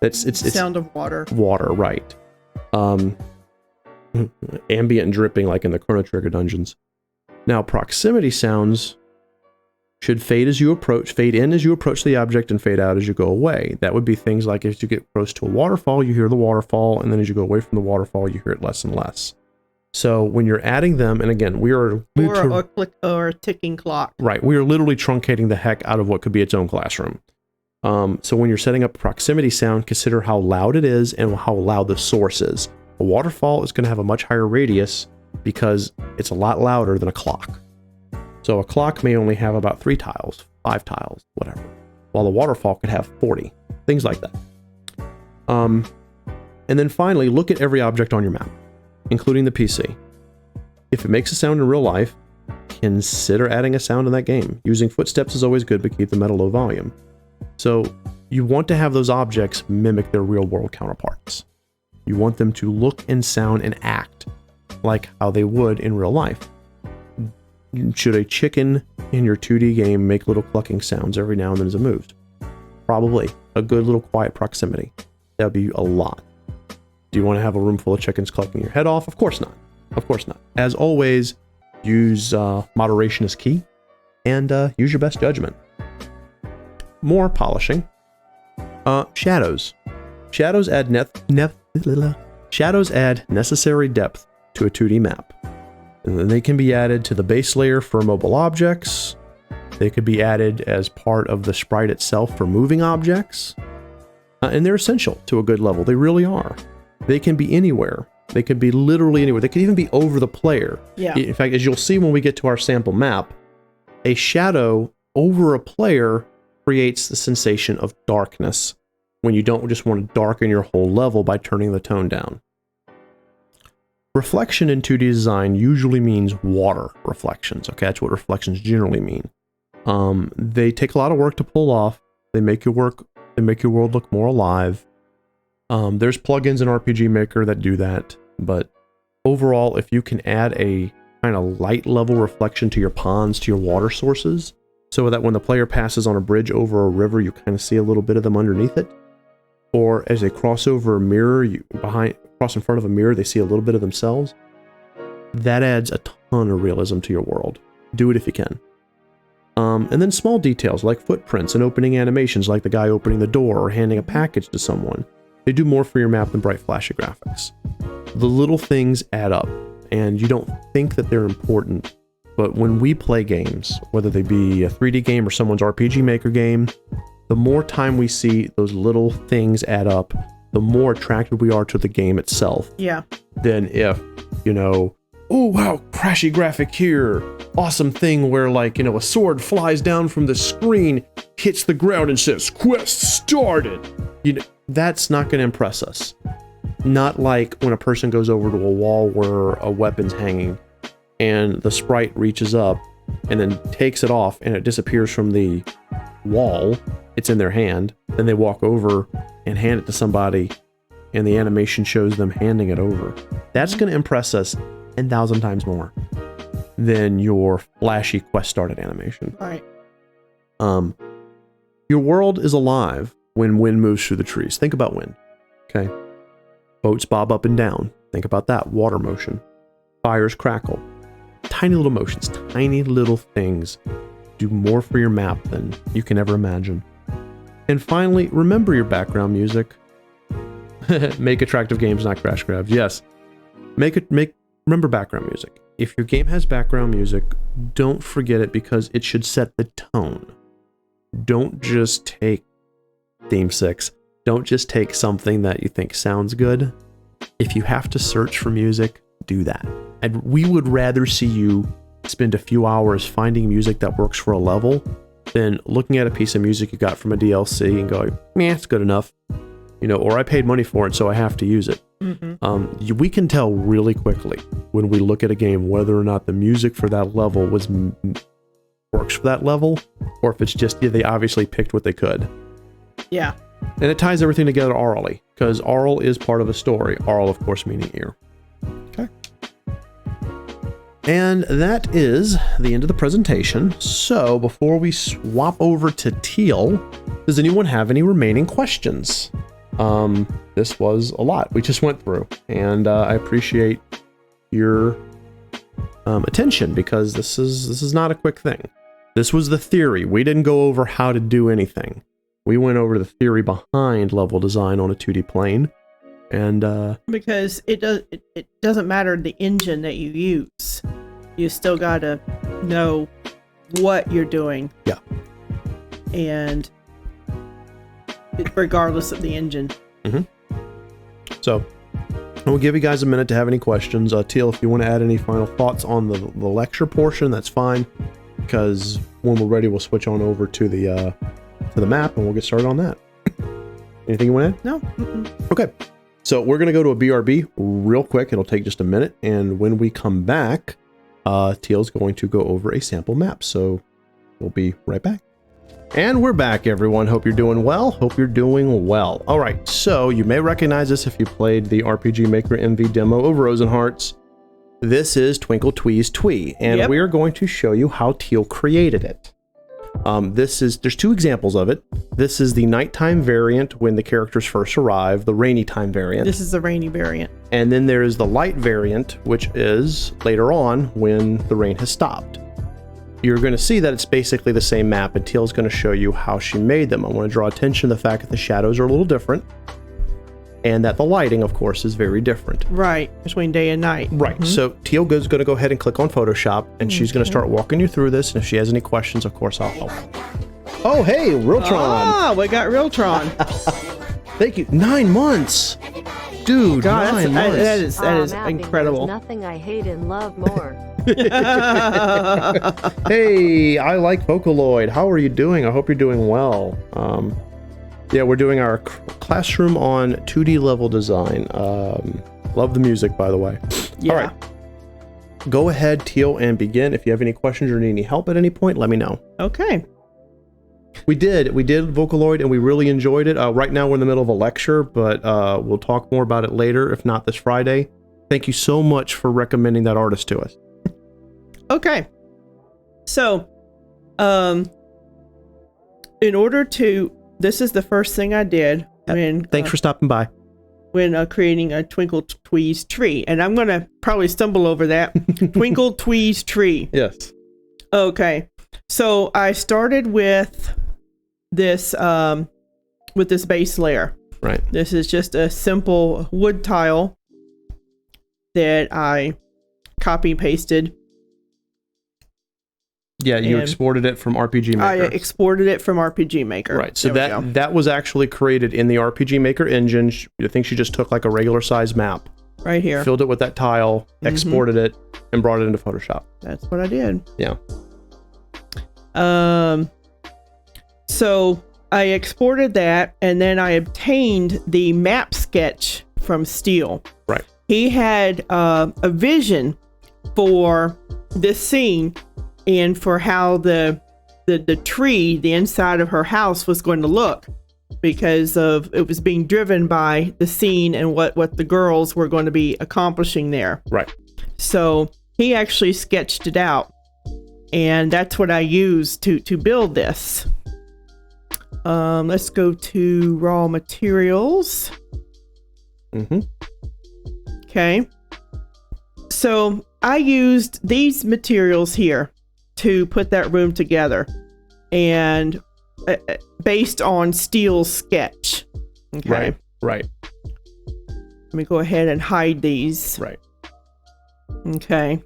It's sound of water. Water, right? Ambient dripping, like in the Chrono Trigger dungeons. Now, proximity sounds should fade as you approach, fade in as you approach the object, and fade out as you go away. That would be things like if you get close to a waterfall, you hear the waterfall, and then as you go away from the waterfall, you hear it less and less. So when you're adding them, and again, we are or a ticking clock. Right, we are literally truncating the heck out of what could be its own classroom. So when you're setting up proximity sound, consider how loud it is and how loud the source is. A waterfall is going to have a much higher radius because it's a lot louder than a clock. So a clock may only have about 3 tiles, 5 tiles, whatever, while a waterfall could have 40, things like that. And then finally, look at every object on your map, including the PC. If it makes a sound in real life, consider adding a sound in that game. Using footsteps is always good, but keep them at a low volume. So you want to have those objects mimic their real world counterparts. You want them to look and sound and act like how they would in real life. Should a chicken in your 2D game make little clucking sounds every now and then as it moves? Probably. A good little quiet proximity. That would be a lot. Do you want to have a room full of chickens clucking your head off? Of course not. Of course not. As always, use moderation is key, and use your best judgment. More polishing. Shadows. Shadows add necessary depth to a 2D map. And then they can be added to the base layer for mobile objects. They could be added as part of the sprite itself for moving objects. And they're essential to a good level. They really are. They can be anywhere. They could be literally anywhere. They could even be over the player. Yeah. In fact, as you'll see when we get to our sample map, a shadow over a player creates the sensation of darkness when you don't just want to darken your whole level by turning the tone down. Reflection in 2D design usually means water reflections. Okay, that's what reflections generally mean. They take a lot of work to pull off. They make your world look more alive. There's plugins in RPG Maker that do that, but overall, if you can add a kind of light level reflection to your ponds, to your water sources, so that when the player passes on a bridge over a river, you kind of see a little bit of them underneath it, or as they cross over a mirror, cross in front of a mirror, they see a little bit of themselves. That adds a ton of realism to your world. Do it if you can. And then small details like footprints and opening animations, like the guy opening the door or handing a package to someone. They do more for your map than bright flashy graphics. The little things add up, and you don't think that they're important, but when we play games, whether they be a 3D game or someone's RPG Maker game, the more time we see those little things add up, the more attracted we are to the game itself. Yeah. Than if, oh wow, crashy graphic here. Awesome thing where a sword flies down from the screen, hits the ground and says, "Quest started." That's not going to impress us. Not like when a person goes over to a wall where a weapon's hanging and the sprite reaches up and then takes it off and it disappears from the wall. It's in their hand. Then they walk over and hand it to somebody and the animation shows them handing it over. That's going to impress us 10,000 times more than your flashy quest started animation. Right. Your world is alive when wind moves through the trees. Think about wind. Okay. Boats bob up and down. Think about that. Water motion. Fires crackle. Tiny little motions, tiny little things do more for your map than you can ever imagine. And finally, remember your background music. Make attractive games, not crash grabs. Yes. Remember background music. If your game has background music, don't forget it because it should set the tone. Don't just take Theme 6 Don't just take something that you think sounds good. If you have to search for music, do that. And we would rather see you spend a few hours finding music that works for a level than looking at a piece of music you got from a DLC and going, meh, it's good enough. You know, or I paid money for it, so I have to use it. Mm-hmm. We can tell really quickly when we look at a game whether or not the music for that level works for that level, or if it's just, yeah, they obviously picked what they could. Yeah. And it ties everything together orally, because oral is part of a story. Oral, of course, meaning ear. Okay. And that is the end of the presentation. So before we swap over to Teal, does anyone have any remaining questions? This was a lot we just went through, and I appreciate your attention, because this is not a quick thing. This was the theory. We didn't go over how to do anything. We went over the theory behind level design on a 2D plane, and because it doesn't matter the engine that you use. You still gotta know what you're doing. Yeah. And regardless of the engine. Mm-hmm. So we'll give you guys a minute to have any questions. Teal, if you want to add any final thoughts on the lecture portion, that's fine, because when we're ready, we'll switch on over to the map and we'll get started on that. Anything you want to add? No. Mm-mm. Okay. So we're going to go to a BRB real quick. It'll take just a minute. And when we come back, Teal's going to go over a sample map. So we'll be right back. And we're back, everyone. Hope you're doing well. Hope you're doing well. All right, so you may recognize this if you played the RPG Maker MV demo of Rosenhearts. This is Twinkle Tweez Twee, and we are going to show you how Teal created it. There's two examples of it. This is the nighttime variant when the characters first arrive, the rainy time variant. This is the rainy variant. And then there is the light variant, which is later on when the rain has stopped. You're going to see that it's basically the same map, and Teal's going to show you how she made them. I want to draw attention to the fact that the shadows are a little different, and that the lighting, of course, is very different. Right, between day and night. Right, so Teal is going to go ahead and click on Photoshop, and she's going to start walking you through this, and if she has any questions, of course, I'll help. Oh, hey, Realtron! Ah, we got Realtron. Thank you. 9 months! Dude, God, 9 months. That is incredible. There's nothing I hate and love more. Hey, I like Vocaloid. How are you doing? I hope you're doing well. Yeah, we're doing our classroom on 2D level design. Love the music, by the way. Yeah. All right. Go ahead, Teal, and begin. If you have any questions or need any help at any point, let me know. Okay. We did Vocaloid, and we really enjoyed it. Right now we're in the middle of a lecture, but we'll talk more about it later, if not this Friday. Thank you so much for recommending that artist to us. Okay. So, in order to, this is the first thing I did when... Thanks for stopping by. When creating a Twinkle Tweez tree. And I'm going to probably stumble over that. Twinkle Tweez tree. Yes. Okay. So I started with this base layer. Right. This is just a simple wood tile that I copy pasted. Yeah, you exported it from RPG Maker. I exported it from RPG Maker. Right, so that was actually created in the RPG Maker engine. I think she just took like a regular size map. Right here. Filled it with that tile, exported it, and brought it into Photoshop. That's what I did. Yeah. So I exported that, and then I obtained the map sketch from Steele. Right. He had a vision for this scene and for how the tree, the inside of her house, was going to look, because of it was being driven by the scene and what the girls were going to be accomplishing there. Right. So he actually sketched it out, and that's what I used to build this. Let's go to raw materials. Okay. So I used these materials here to put that room together, and based on Steele's sketch. Okay. Right. Let me go ahead and hide these. Right. Okay.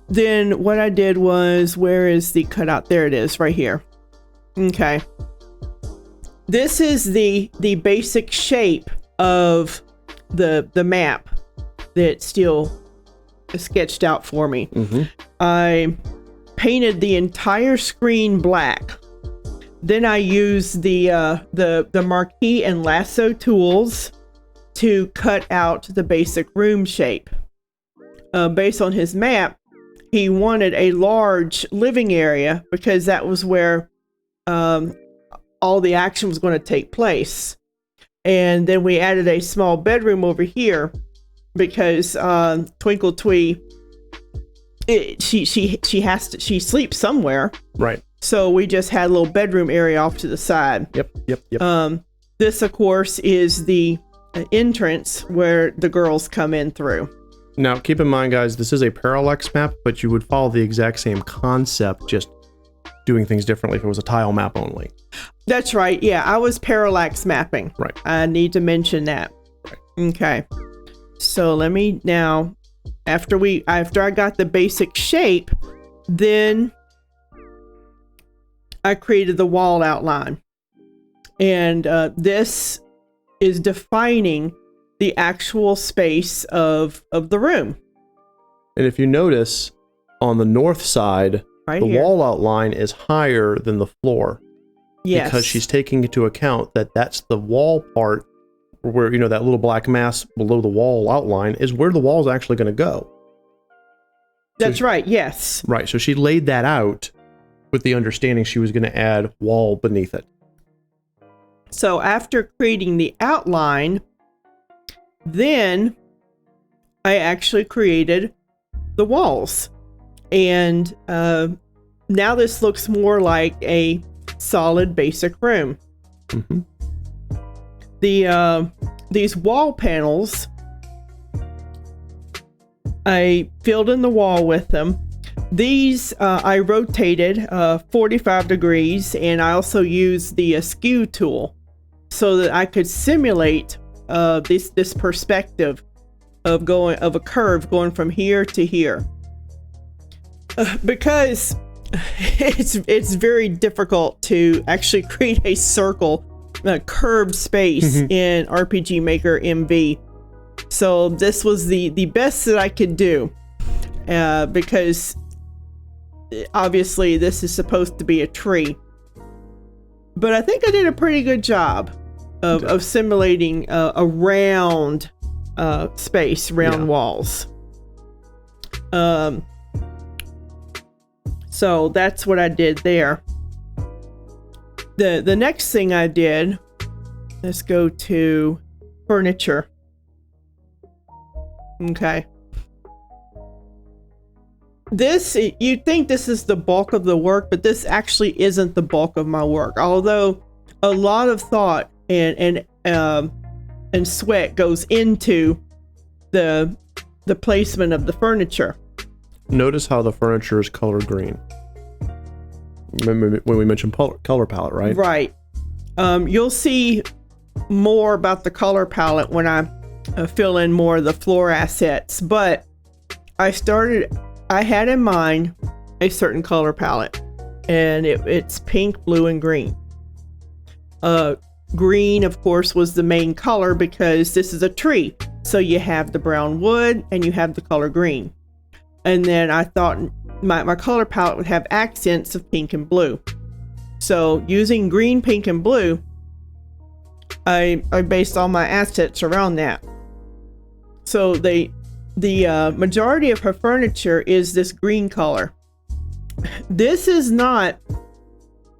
Then what I did was, where is the cutout? There it is, right here. Okay. This is the basic shape of the map that still sketched out for me. I painted the entire screen black. Then I used the marquee and lasso tools to cut out the basic room shape. Based on his map, he wanted a large living area because that was where all the action was going to take place. And then we added a small bedroom over here because Twinkle Twee, she sleeps somewhere. Right. So we just had a little bedroom area off to the side. Yep. This, of course, is the entrance where the girls come in through. Now, keep in mind, guys, this is a parallax map, but you would follow the exact same concept, just doing things differently if it was a tile map only. That's right. Yeah, I was parallax mapping. Right. I need to mention that. Right. Okay. So let me now, after I got the basic shape, then I created the wall outline. And this is defining the actual space of the room. And if you notice, on the north side, right the here, wall outline is higher than the floor. Yes. Because she's taking into account that that's the wall part where, you know, that little black mass below the wall outline is where the wall is actually going to go. That's right, yes. Right, so she laid that out with the understanding she was going to add wall beneath it. So after creating the outline, then I actually created the walls. And now this looks more like a solid basic room. Mm-hmm. These wall panels, I filled in the wall with them. These I rotated 45 degrees, and I also used the skew tool so that I could simulate this perspective of a curve going from here to here. Because it's very difficult to actually create a circle, a curved space in RPG Maker MV. So this was the best that I could do, because obviously this is supposed to be a tree. But I think I did a pretty good job of simulating a round space, round walls. So that's what I did there. The next thing I did, let's go to furniture. Okay. This, you'd think this is the bulk of the work, but this actually isn't the bulk of my work. Although a lot of thought and sweat goes into the placement of the furniture. Notice how the furniture is color green. Remember when we mentioned color palette, right? Right. You'll see more about the color palette when I fill in more of the floor assets, but I had in mind a certain color palette, and it's pink, blue, and green. Green, of course, was the main color because this is a tree. So you have the brown wood and you have the color green. And then I thought my color palette would have accents of pink and blue. So using green, pink, and blue, I based all my assets around that. So the majority of her furniture is this green color. This is not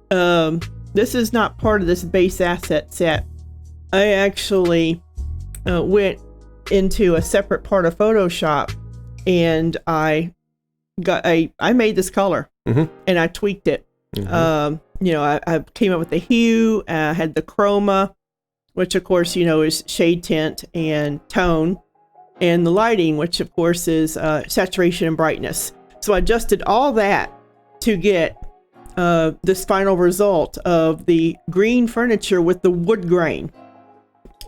part of this base asset set. I actually went into a separate part of Photoshop, and I made this color, and I tweaked it. I came up with the hue, had the chroma, which of course is shade tint and tone, and the lighting, which of course is saturation and brightness. So I adjusted all that to get this final result of the green furniture with the wood grain.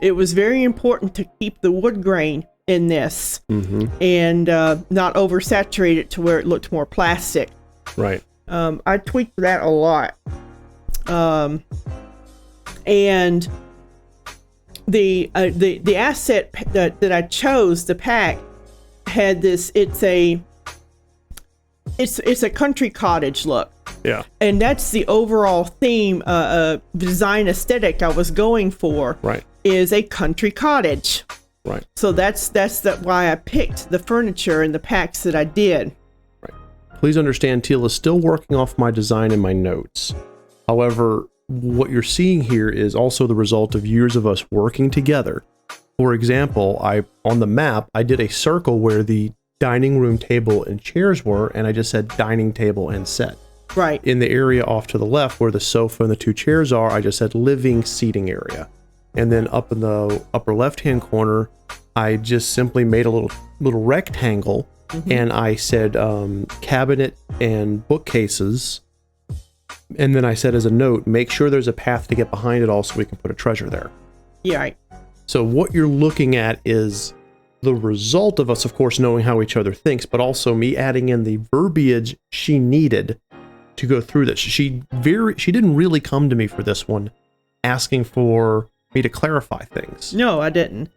It was very important to keep the wood grain in this, and not oversaturate it to where it looked more plastic. Right. I tweaked that a lot. And the asset that I chose, the pack, had this. It's a country cottage look. Yeah. And that's the overall theme, design aesthetic I was going for. Right. Is a country cottage. Right. So that's why I picked the furniture and the packs that I did. Right. Please understand, Teal is still working off my design and my notes. However, what you're seeing here is also the result of years of us working together. For example, on the map, I did a circle where the dining room table and chairs were, and I just said dining table and set. Right. In the area off to the left where the sofa and the two chairs are, I just said living seating area. And then up in the upper left-hand corner, I just simply made a little rectangle, and I said cabinet and bookcases. And then I said as a note, make sure there's a path to get behind it all so we can put a treasure there. Yeah. Right. So what you're looking at is the result of us, of course, knowing how each other thinks, but also me adding in the verbiage she needed to go through this. She didn't really come to me for this one asking for me to clarify things. No, I didn't.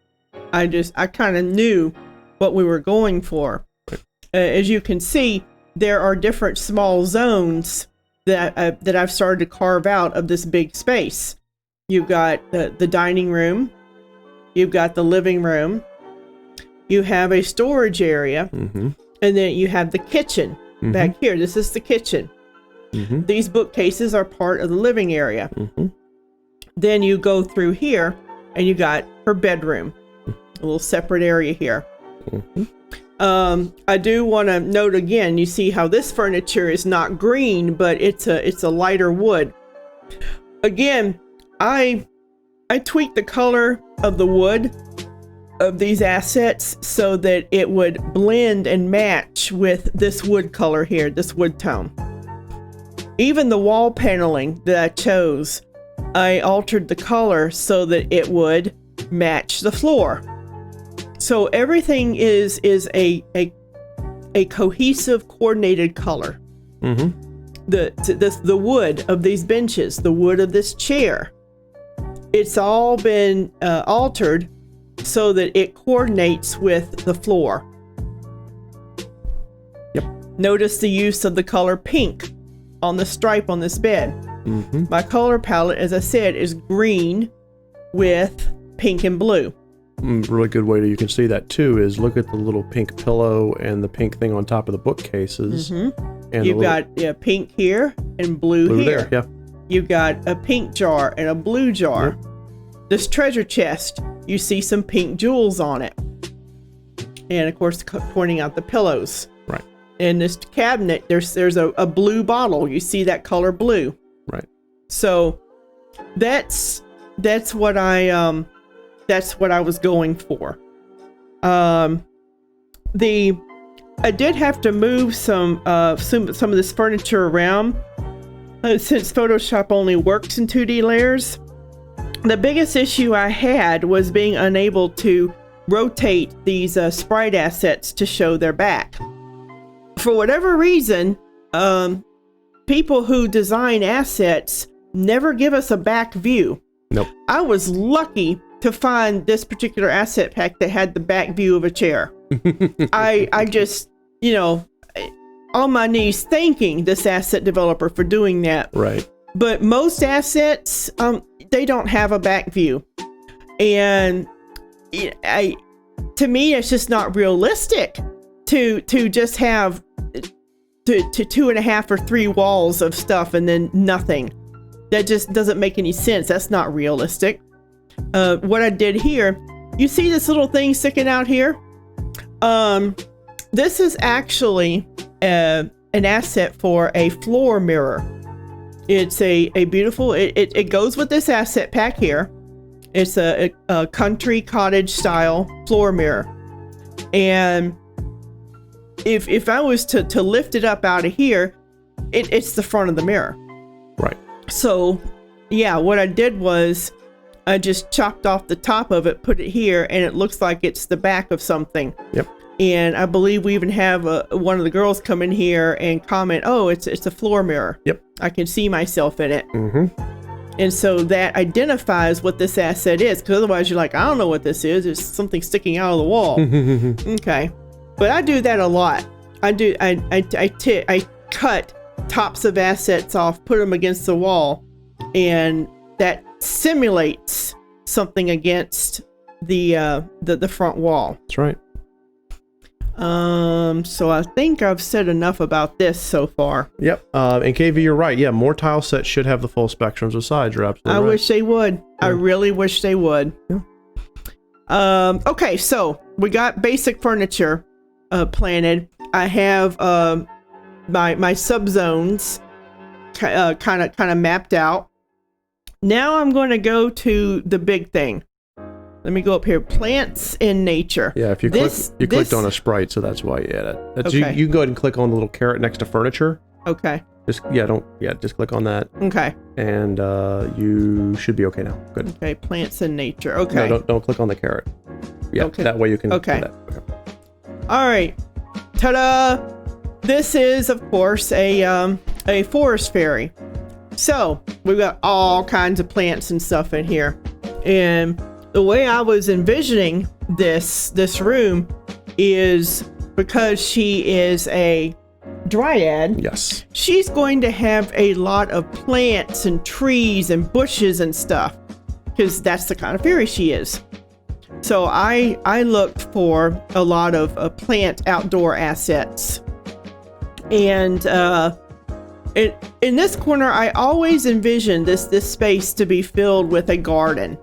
I kind of knew what we were going for. Right. As you can see, there are different small zones that I've started to carve out of this big space. You've got the dining room. You've got the living room. You have a storage area. And then you have the kitchen back here. This is the kitchen. These bookcases are part of the living area. Then you go through here and you got her bedroom, a little separate area here. I do want to note again, you see how this furniture is not green, but it's a lighter wood. Again, I tweaked the color of the wood of these assets so that it would blend and match with this wood color here, this wood tone. Even the wall paneling that I chose, I altered the color so that it would match the floor. So everything is a cohesive, coordinated color. The wood of these benches, the wood of this chair, it's all been altered so that it coordinates with the floor. Yep. Notice the use of the color pink on the stripe on this bed. My color palette, as I said, is green with pink and blue. Really good way you can see that too is look at the little pink pillow and the pink thing on top of the bookcases. And You've got pink here and blue here. There, yeah. You've got a pink jar and a blue jar. This treasure chest, you see some pink jewels on it. And of course, pointing out the pillows. Right. In this cabinet, there's a blue bottle. You see that color blue. Right. So that's what I was going for. I did have to move some of this furniture around since Photoshop only works in 2D layers. The biggest issue I had was being unable to rotate these sprite assets to show their back. For whatever reason, people who design assets never give us a back view. Nope. I was lucky to find this particular asset pack that had the back view of a chair. I just, on my knees thanking this asset developer for doing that. Right. But most assets, they don't have a back view. And to me, it's just not realistic to just have to 2.5 or 3 walls of stuff and then nothing. That just doesn't make any sense. That's not realistic. What I did here, you see this little thing sticking out here? This is actually an asset for a floor mirror. It's a beautiful, it goes with this asset pack here. It's a country cottage style floor mirror. And if I was to lift it up out of here, it's the front of the mirror. Right. So yeah, what I did was I just chopped off the top of it, put it here, and it looks like it's the back of something. Yep. And I believe we even have one of the girls come in here and comment, oh, it's a floor mirror. Yep. I can see myself in it. Mm-hmm. And so that identifies what this asset is, because otherwise you're like, I don't know what this is. It's something sticking out of the wall. Okay. But I do that a lot. I cut tops of assets off, put them against the wall, and that simulates something against the front wall. That's right. So I think I've said enough about this so far. Yep. And KV, you're right. Yeah, more tile sets should have the full spectrums of sides. You're absolutely right. I wish they would. Yeah. I really wish they would. Yeah. Okay, so we got basic furniture planted. I have my subzones kind of mapped out. Now I'm going to go to the big thing. Let me go up here. Plants in nature. Yeah, if you clicked on a sprite, so that's why you add it. That's Okay. you can go ahead and click on the little carrot next to furniture. Okay. Just click on that, Okay. and you should be okay now. Good. Okay. Plants in nature. Okay. No, don't click on the carrot. Yeah, Okay. that way you can. Okay. Do that. Okay. All right. Ta-da! This is, of course, a forest fairy. So we've got all kinds of plants and stuff in here, and the way I was envisioning this room is because she is a dryad. Yes. She's going to have a lot of plants and trees and bushes and stuff, because that's the kind of fairy she is. So I looked for a lot of plant outdoor assets. And in this corner, I always envisioned this space to be filled with a garden.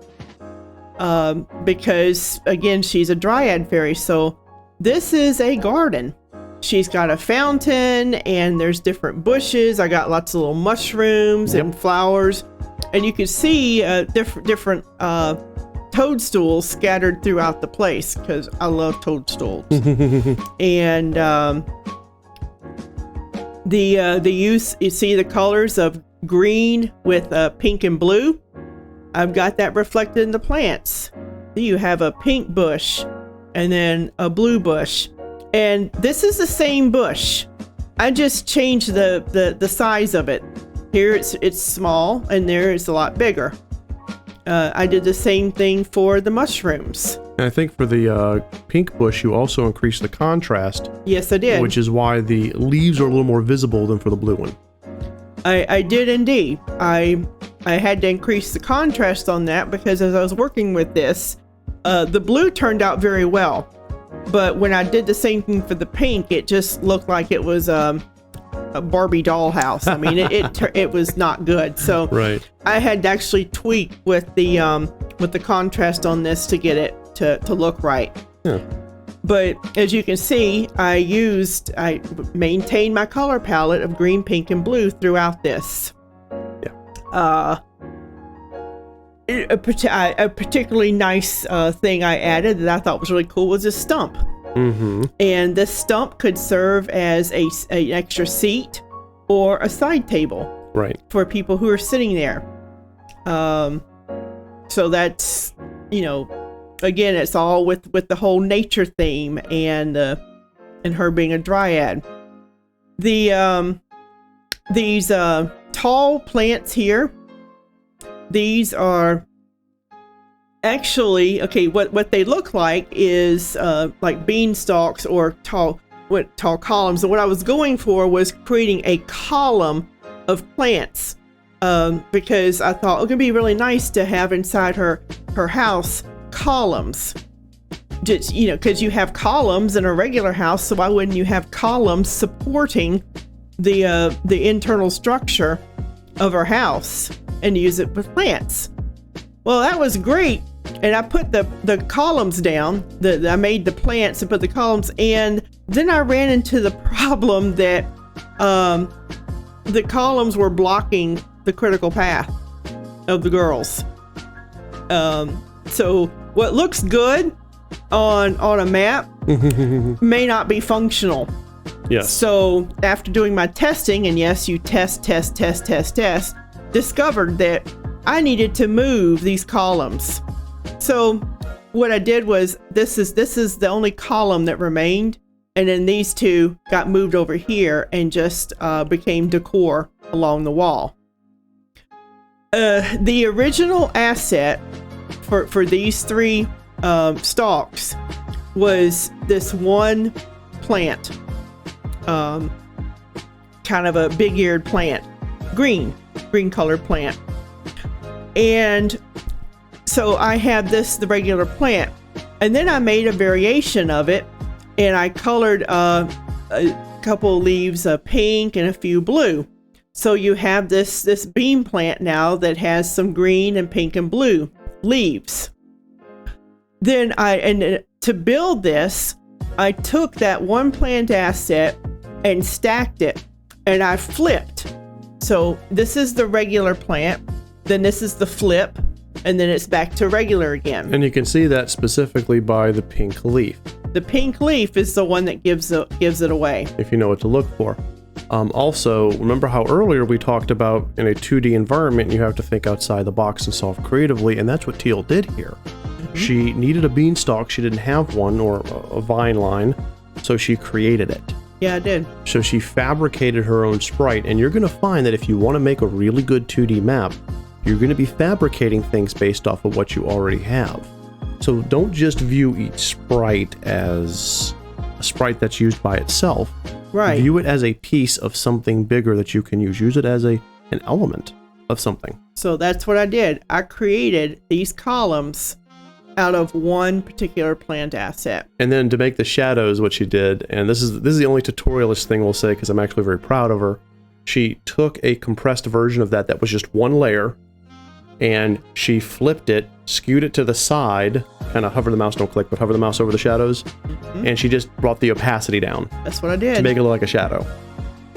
Because again, she's a dryad fairy, so this is a garden. She's got a fountain, and there's different bushes. I got lots of little mushrooms and flowers, and you can see different toadstools scattered throughout the place, because I love toadstools. And you see the colors of green with pink and blue. I've got that reflected in the plants. You have a pink bush and then a blue bush. And this is the same bush. I just changed the size of it. Here it's small, and there it's a lot bigger. I did the same thing for the mushrooms. And I think for the pink bush, you also increased the contrast. Yes, I did. Which is why the leaves are a little more visible than for the blue one. I did indeed. I had to increase the contrast on that, because as I was working with this, the blue turned out very well. But when I did the same thing for the pink, it just looked like it was a Barbie dollhouse. I mean, it was not good. So right. I had to actually tweak with the contrast on this to get it to look right. Yeah. But as you can see, I maintained my color palette of green, pink, and blue throughout this. Yeah. A particularly nice thing I added that I thought was really cool was a stump. Mm-hmm. And this stump could serve as an extra seat or a side table. Right. For people who are sitting there. So that's, again, it's all with the whole nature theme and her being a dryad. These tall plants here, these are actually, okay, what they look like is like beanstalks or tall columns. And what I was going for was creating a column of plants, because I thought it would be really nice to have inside her house columns. Just, because you have columns in a regular house, so why wouldn't you have columns supporting the internal structure of her house and use it with plants? Well, that was great, and I put the columns down. I made the plants and put the columns, and then I ran into the problem that the columns were blocking the critical path of the girls. So what looks good on a map may not be functional. Yes. So after doing my testing, and yes, you test, discovered that I needed to move these columns. So what I did was this is the only column that remained, and then these two got moved over here and just became decor along the wall. The original asset for these three stalks was this one plant, kind of a big-eared plant, green colored plant. And so I have the regular plant, and then I made a variation of it, and I colored a couple leaves pink and a few blue. So you have this bean plant now that has some green and pink and blue leaves. Then to build this, I took that one plant asset and stacked it, and I flipped. So this is the regular plant, then this is the flip, and then it's back to regular again. And you can see that specifically by the pink leaf. The pink leaf is the one that gives it away. If you know what to look for. Also, remember how earlier we talked about in a 2D environment, you have to think outside the box and solve creatively, and that's what Teal did here. Mm-hmm. She needed a beanstalk. She didn't have one, or a vine line, so she created it. Yeah, I did. So she fabricated her own sprite, and you're going to find that if you want to make a really good 2D map, you're going to be fabricating things based off of what you already have. So don't just view each sprite as a sprite that's used by itself. Right. View it as a piece of something bigger that you can use. Use it as an element of something. So that's what I did. I created these columns out of one particular plant asset. And then to make the shadows, what she did, and this is the only tutorialist thing we'll say because I'm actually very proud of her. She took a compressed version of that was just one layer, and she flipped it, skewed it to the side, kind of hover the mouse, don't click, but hover the mouse over the shadows, and she just brought the opacity down. That's what I did. To make it look like a shadow.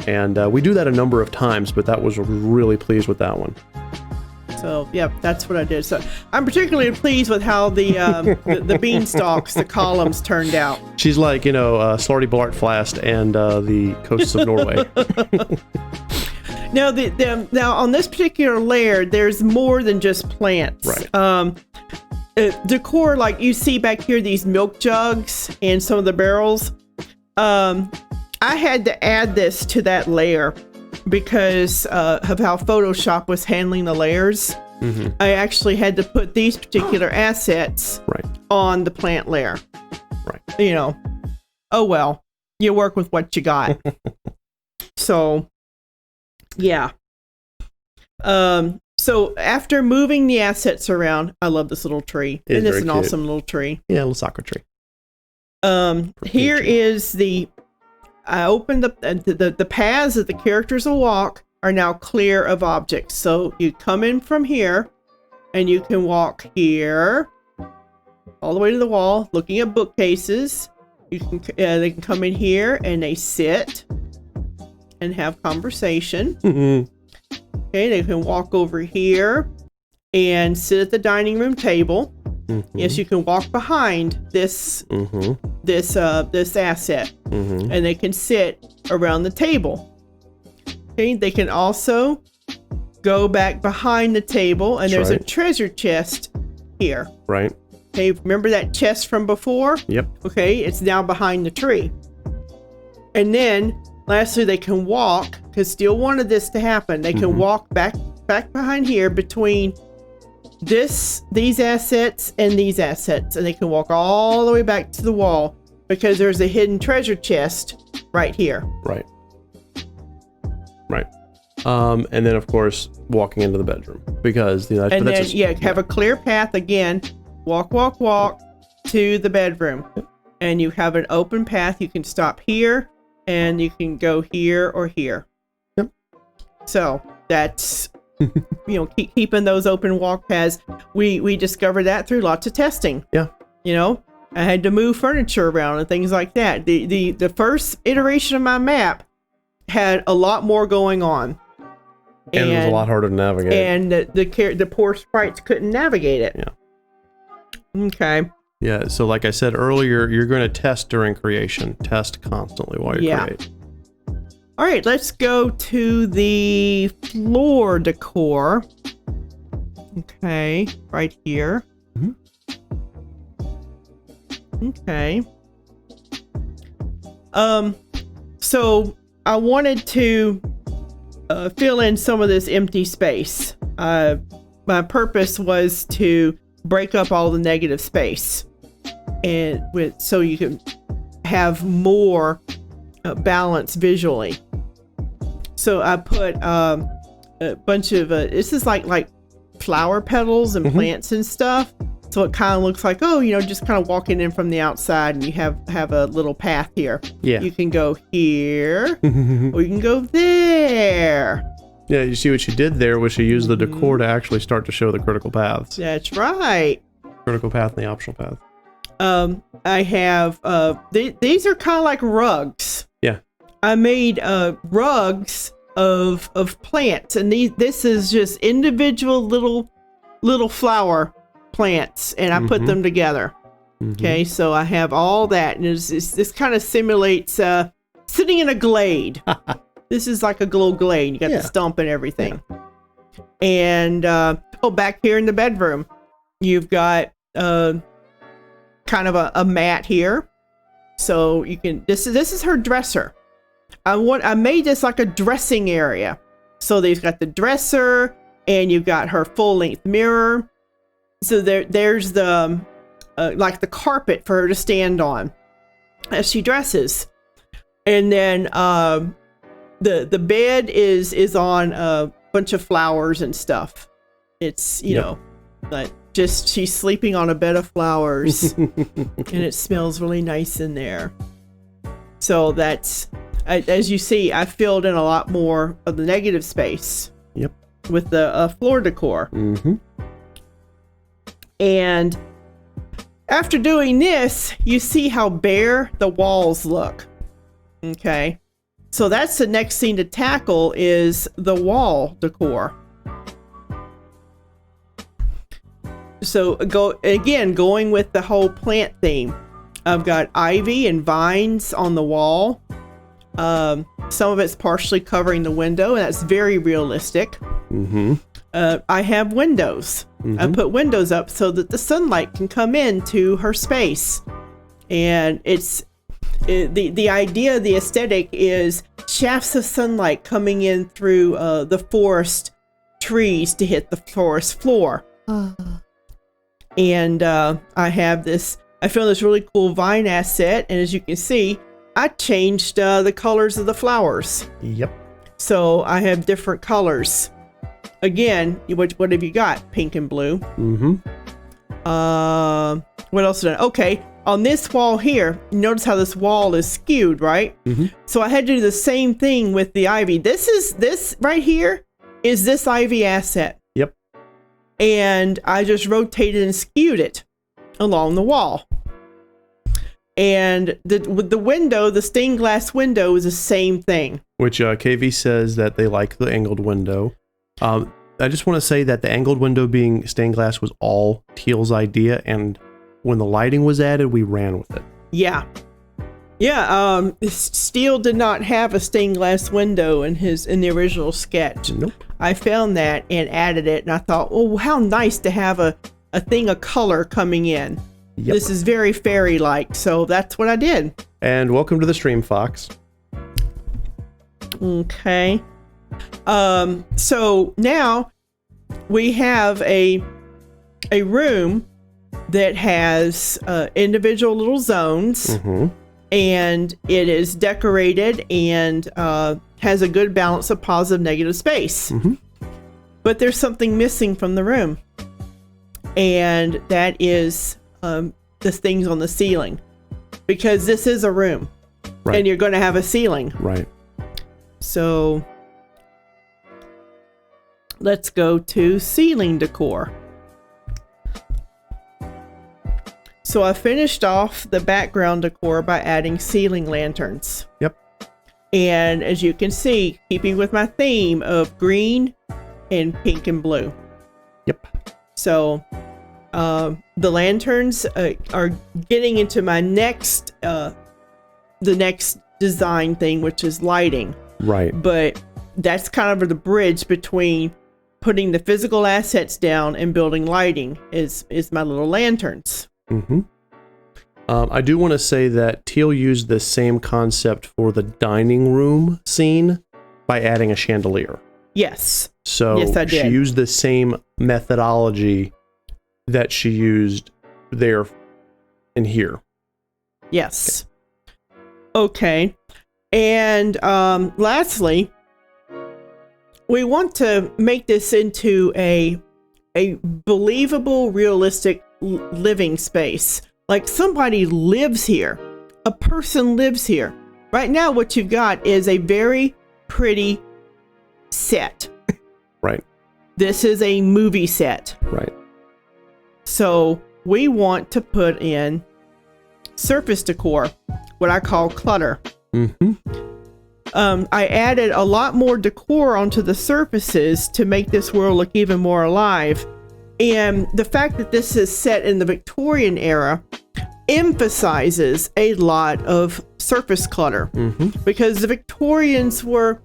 And we do that a number of times, but that was really pleased with that one. So, yeah, that's what I did. So I'm particularly pleased with how the beanstalks, the columns turned out. She's like, Slarty Blartflast and the coasts of Norway. Now, now on this particular layer, there's more than just plants. Right. Decor, like you see back here, these milk jugs and some of the barrels. I had to add this to that layer because of how Photoshop was handling the layers. Mm-hmm. I actually had to put these particular assets on the plant layer. Right. Oh well, you work with what you got. So, yeah. So after moving the assets around, I love this little tree. Isn't this an awesome little tree? Yeah, a little soccer tree. Here is I opened the paths that the characters will walk are now clear of objects. So you come in from here, and you can walk here, all the way to the wall, looking at bookcases. They can come in here and they sit and have conversation. Mm-hmm. Okay, they can walk over here and sit at the dining room table. Mm-hmm. Yes, you can walk behind this this asset, and they can sit around the table. Okay, they can also go back behind the table, and there's a treasure chest here. Right. Okay, remember that chest from before? Yep. Okay, it's now behind the tree. And then, lastly, they can walk, because Steele wanted this to happen. They can walk back behind here between these assets and these assets, and they can walk all the way back to the wall because there's a hidden treasure chest right here. Right. And then of course walking into the bedroom because have a clear path again. Walk to the bedroom, and you have an open path. You can stop here, and you can go here or here. Yep. So that's keeping those open walk paths. We discovered that through lots of testing. Yeah. I had to move furniture around and things like that. The first iteration of my map had a lot more going on. And it was a lot harder to navigate. And the poor sprites couldn't navigate it. Yeah. Okay. Yeah, so like I said earlier, you're going to test during creation. Test constantly while you create. All right, let's go to the floor decor. Okay, right here. Okay. So I wanted to fill in some of this empty space. My purpose was to break up all the negative space, and so you can have more balance visually. So I put a bunch of this is like flower petals and plants and stuff. So it kind of looks like, oh, just kind of walking in from the outside, and you have a little path here. Yeah. You can go here, or you can go there. Yeah, you see what she did there was she used the decor to actually start to show the critical paths. That's right. Critical path and the optional path. I have, these are kind of like rugs. Yeah. I made rugs of plants, and this is just individual little flower plants, and I put them together. Okay, so I have all that, and this kind of simulates sitting in a glade. This is like a little glade. You got the stump and everything. And back here in the bedroom, you've got kind of a mat here, so you can. This is her dresser. I made this like a dressing area. So they've got the dresser, and you've got her full length mirror. So there's the like the carpet for her to stand on as she dresses, and then the bed is on a bunch of flowers and stuff. It's you know, but just she's sleeping on a bed of flowers, and it smells really nice in there. So that's as you see, I filled in a lot more of the negative space. Yep. With the floor decor. And after doing this, you see how bare the walls look. Okay. So that's the next thing to tackle is the wall decor. So going with the whole plant theme. I've got ivy and vines on the wall. Some of it's partially covering the window, and that's very realistic. I have windows. I put windows up so that the sunlight can come into her space. And the idea, the aesthetic is shafts of sunlight coming in through the forest trees to hit the forest floor. And I found this really cool vine asset, and as you can see, I changed the colors of the flowers. Yep. So I have different colors. Again, what have you got? Pink and blue. What else did I? Okay, on this wall here, notice how this wall is skewed, right? So I had to do the same thing with the ivy. This right here is this ivy asset. Yep. And I just rotated and skewed it along the wall. And with the window, the stained glass window is the same thing. Which KV says that they like the angled window. I just want to say that the angled window being stained glass was all Teal's idea, and when the lighting was added, we ran with it. Yeah. Steele did not have a stained glass window in the original sketch. Nope. I found that and added it, and I thought, oh, how nice to have a thing of color coming in. Yep. This is very fairy-like, so that's what I did. And welcome to the stream, Fox. Okay. So now we have a room that has individual little zones, and it is decorated and has a good balance of positive negative space. But there's something missing from the room, and that is the things on the ceiling, because this is a room, and you're going to have a ceiling. Right. So let's go to ceiling decor. So I finished off the background decor by adding ceiling lanterns. Yep. And as you can see, keeping with my theme of green and pink and blue. Yep. So the lanterns are getting into my next the next design thing, which is lighting. Right. But that's kind of the bridge between putting the physical assets down and building lighting is my little lanterns. I do want to say that Teal used the same concept for the dining room scene by adding a chandelier. Yes. So yes, I did. She used the same methodology that she used there and here. Yes. Okay. And lastly, we want to make this into a believable, realistic living space. Like somebody lives here. A person lives here. Right now, what you've got is a very pretty set. Right. This is a movie set. Right. So we want to put in surface decor, what I call clutter. Mm-hmm. I added a lot more decor onto the surfaces to make this world look even more alive. And the fact that this is set in the Victorian era emphasizes a lot of surface clutter, because the Victorians were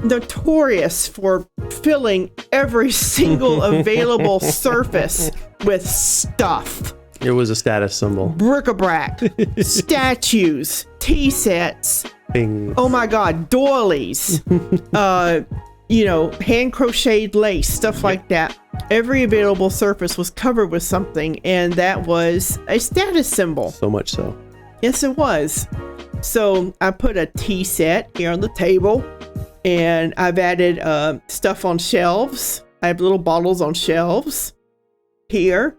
notorious for filling every single available surface with stuff. It was a status symbol. Bric-a-brac, statues, tea sets, Things. oh my god, doilies, hand crocheted lace, stuff like that. Every available surface was covered with something, and that was a status symbol. So much so. Yes, it was. So I put a tea set here on the table, and I've added stuff on shelves. I have little bottles on shelves here.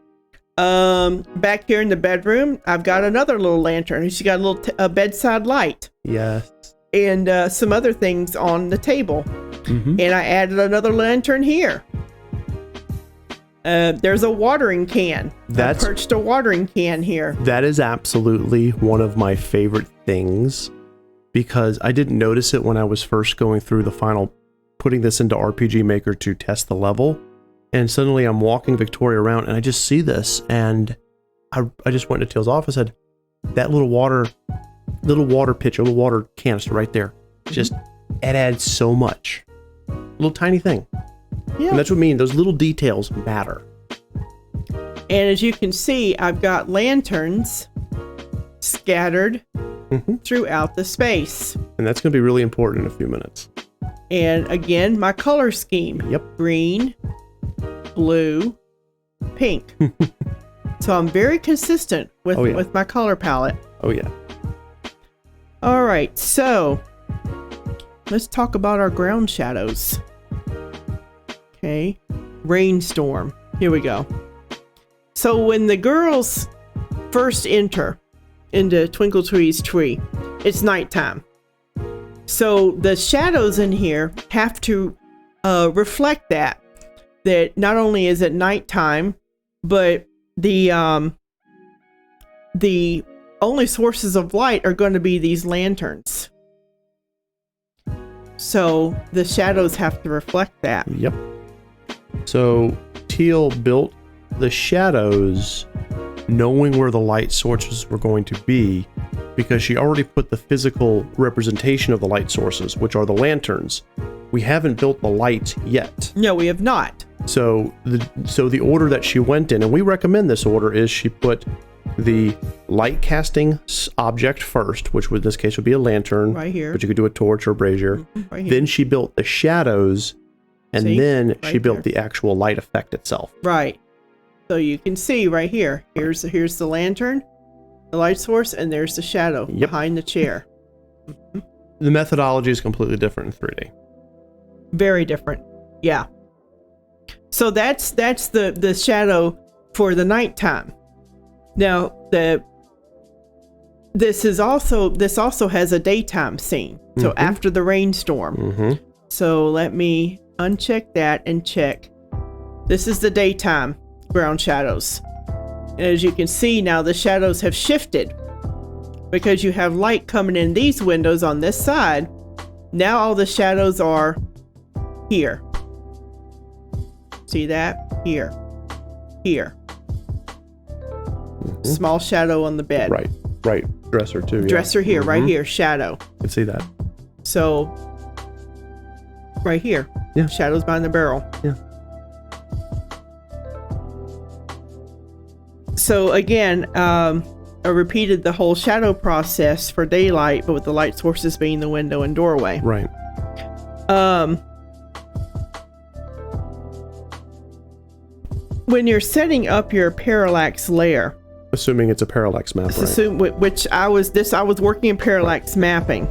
Back here in the bedroom, I've got another little lantern. She's got a little bedside light. Yes. And some other things on the table. Mm-hmm. And I added another lantern here. There's a watering can. I perched a watering can here. That is absolutely one of my favorite things, because I didn't notice it when I was first going through the final, putting this into RPG Maker to test the level. And suddenly I'm walking Victoria around and I just see this, and I just went to Teal's office and said, that little water pitcher, little water canister right there, just, it adds so much. A little tiny thing. Yeah. And that's what I mean. Those little details matter. And as you can see, I've got lanterns scattered throughout the space. And that's going to be really important in a few minutes. And again, my color scheme. Yep. Green, blue, pink. So I'm very consistent with my color palette. Oh, yeah. All right, so let's talk about our ground shadows. Okay, rainstorm. Here we go. So when the girls first enter into Twinkle Twee's tree, it's nighttime. So the shadows in here have to reflect that not only is it nighttime, but the only sources of light are going to be these lanterns. So the shadows have to reflect that. Yep. So Teal built the shadows knowing where the light sources were going to be, because she already put the physical representation of the light sources, which are the lanterns. We haven't built the lights yet. No, we have not. So the order that she went in, and we recommend this order, is she put the light casting object first, which in this case would be a lantern. Right here. But you could do a torch or a brazier. Right here. Then she built the shadows, and then Right she built there. the actual light effect itself. Right. So you can see right here. Here's the lantern, the light source, and there's the shadow behind the chair. The methodology is completely different in 3D. Very different. Yeah. So that's the shadow for the nighttime. Now this also has a daytime scene. So after the rainstorm. So let me uncheck that and check. This is the daytime ground shadows. And as you can see now, the shadows have shifted because you have light coming in these windows on this side. Now all the shadows are here. See that? Here. Here. Small shadow on the bed. Right. Dresser too. Yeah. Dresser here, right here, shadow. I can see that. So, right here. Yeah. Shadows behind the barrel. Yeah. So again, repeated the whole shadow process for daylight, but with the light sources being the window and doorway. Right. When you're setting up your parallax layer, Assuming it's a parallax map, right? which I was working in parallax mapping.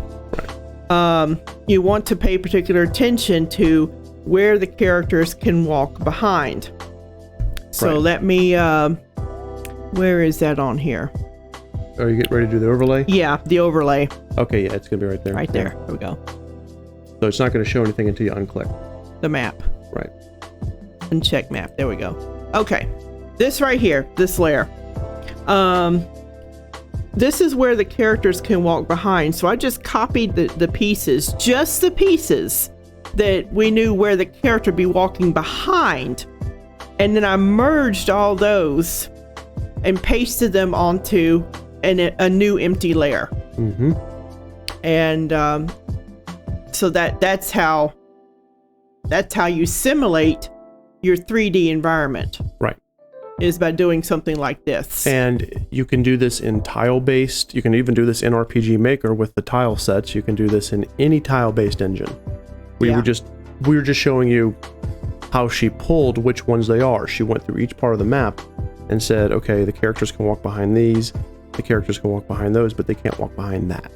Right. You want to pay particular attention to where the characters can walk behind. So Right. let me, where is that on here? Are you getting ready to do the overlay? Yeah, the overlay Okay, yeah, it's going to be right there. right there. There we go. So it's not going to show anything until you unclick. The map. Right. Uncheck map. There we go. Okay. This right here, this layer. This is where the characters can walk behind. So I just copied the pieces, just the pieces that we knew where the character would be walking behind. And then I merged all those and pasted them onto a new empty layer. Mm-hmm. And so that's how you simulate your 3D environment. Right. Is by doing something like this. And you can do this in tile-based. You can even do this in RPG Maker with the tile sets. You can do this in any tile-based engine. We were just showing you how she pulled which ones they are. She went through each part of the map and said, okay, the characters can walk behind these, the characters can walk behind those, but they can't walk behind that.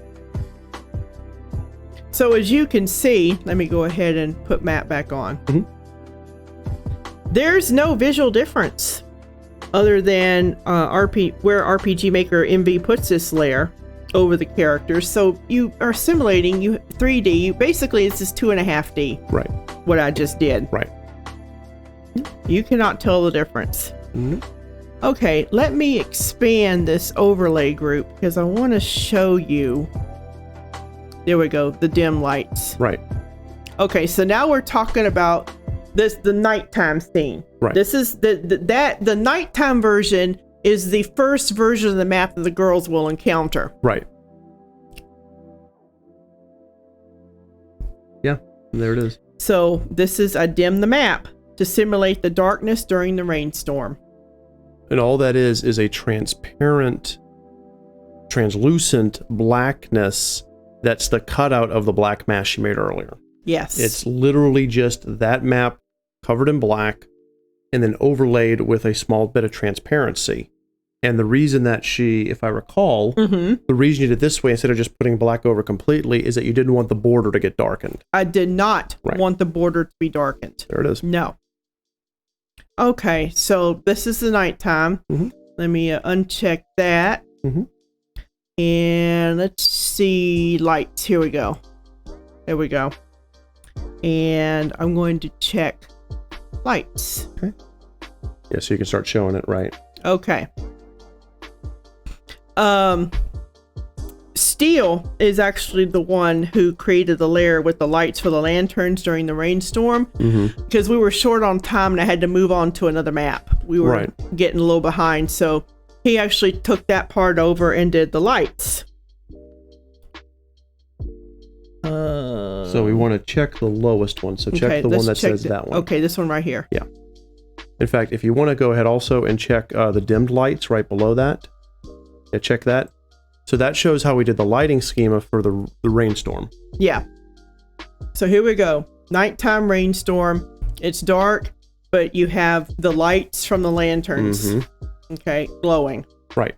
So as you can see, let me go ahead and put map back on. Mm-hmm. There's no visual difference other than where RPG Maker MV puts this layer over the characters. So you are simulating 3D. Basically, it's just 2.5D. Right. What I just did. Right. You cannot tell the difference. Mm-hmm. Okay, let me expand this overlay group because I want to show you. There we go, the dim lights. Right. Okay, so now we're talking about the nighttime scene. Right. This is the nighttime version is the first version of the map that the girls will encounter. Right. Yeah, there it is. So this is I dim the map to simulate the darkness during the rainstorm. And all that is a translucent blackness that's the cutout of the black mask she made earlier. Yes. It's literally just that map covered in black and then overlaid with a small bit of transparency. And the reason that she, if I recall, the reason you did it this way instead of just putting black over completely is that you didn't want the border to get darkened. I did not want the border to be darkened. There it is. No. Okay, so this is the nighttime. Mm-hmm. Let me uncheck that. Mm-hmm. And let's see lights. Here we go. There we go. And I'm going to check lights. Okay. Yeah, so you can start showing it, right? Okay. Steel is actually the one who created the layer with the lights for the lanterns during the rainstorm because we were short on time and I had to move on to another map. We were getting a little behind, so he actually took that part over and did the lights. So we want to check the lowest one. So check the one that says that one. Okay, this one right here. Yeah. In fact, if you want to go ahead also and check the dimmed lights right below that. Yeah, check that. So that shows how we did the lighting schema for the rainstorm. Yeah. So here we go. Nighttime rainstorm. It's dark, but you have the lights from the lanterns. Okay, glowing. Right.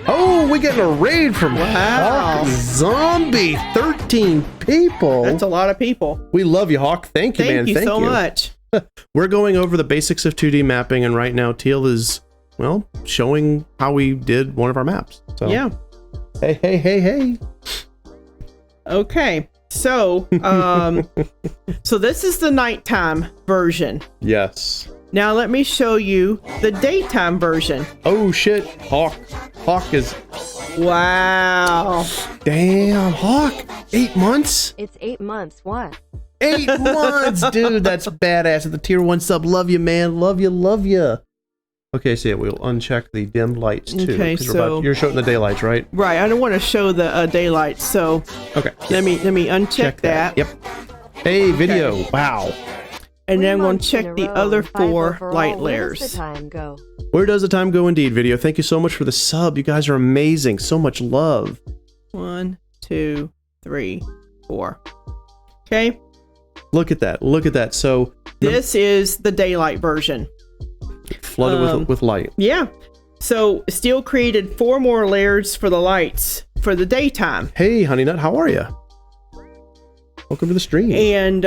Oh, we getting a raid from Hawk Zombie. 13 people. That's a lot of people. We love you, Hawk. Thank you, man. Thank you so much. We're going over the basics of 2D mapping, and right now Teal is, well, showing how we did one of our maps. So yeah. Hey. Okay. So, so this is the nighttime version. Yes. Now let me show you the daytime version. Oh shit, Hawk is... Wow. Damn, Hawk, 8 months? It's 8 months, what? 8 months, dude, that's badass. At the tier 1 sub, love you, man, love you. Okay, so yeah, we'll uncheck the dim lights too. Okay, so... you're showing the daylights, right? Right, I don't want to show the daylight, so... Okay. Let me uncheck that. Yep. Hey, video, wow. And 3 then I'm going to months in check a the row other and 5 4 overall. light Where does layers. the time go? Where does the time go indeed, video? Thank you so much for the sub. You guys are amazing. So much love. 1, 2, 3, 4. Okay. Look at that. Look at that. So This is the daylight version. flooded with light. Yeah. So Steel created 4 more layers for the lights for the daytime. Hey, Honey Nut, how are you? Welcome to the stream. And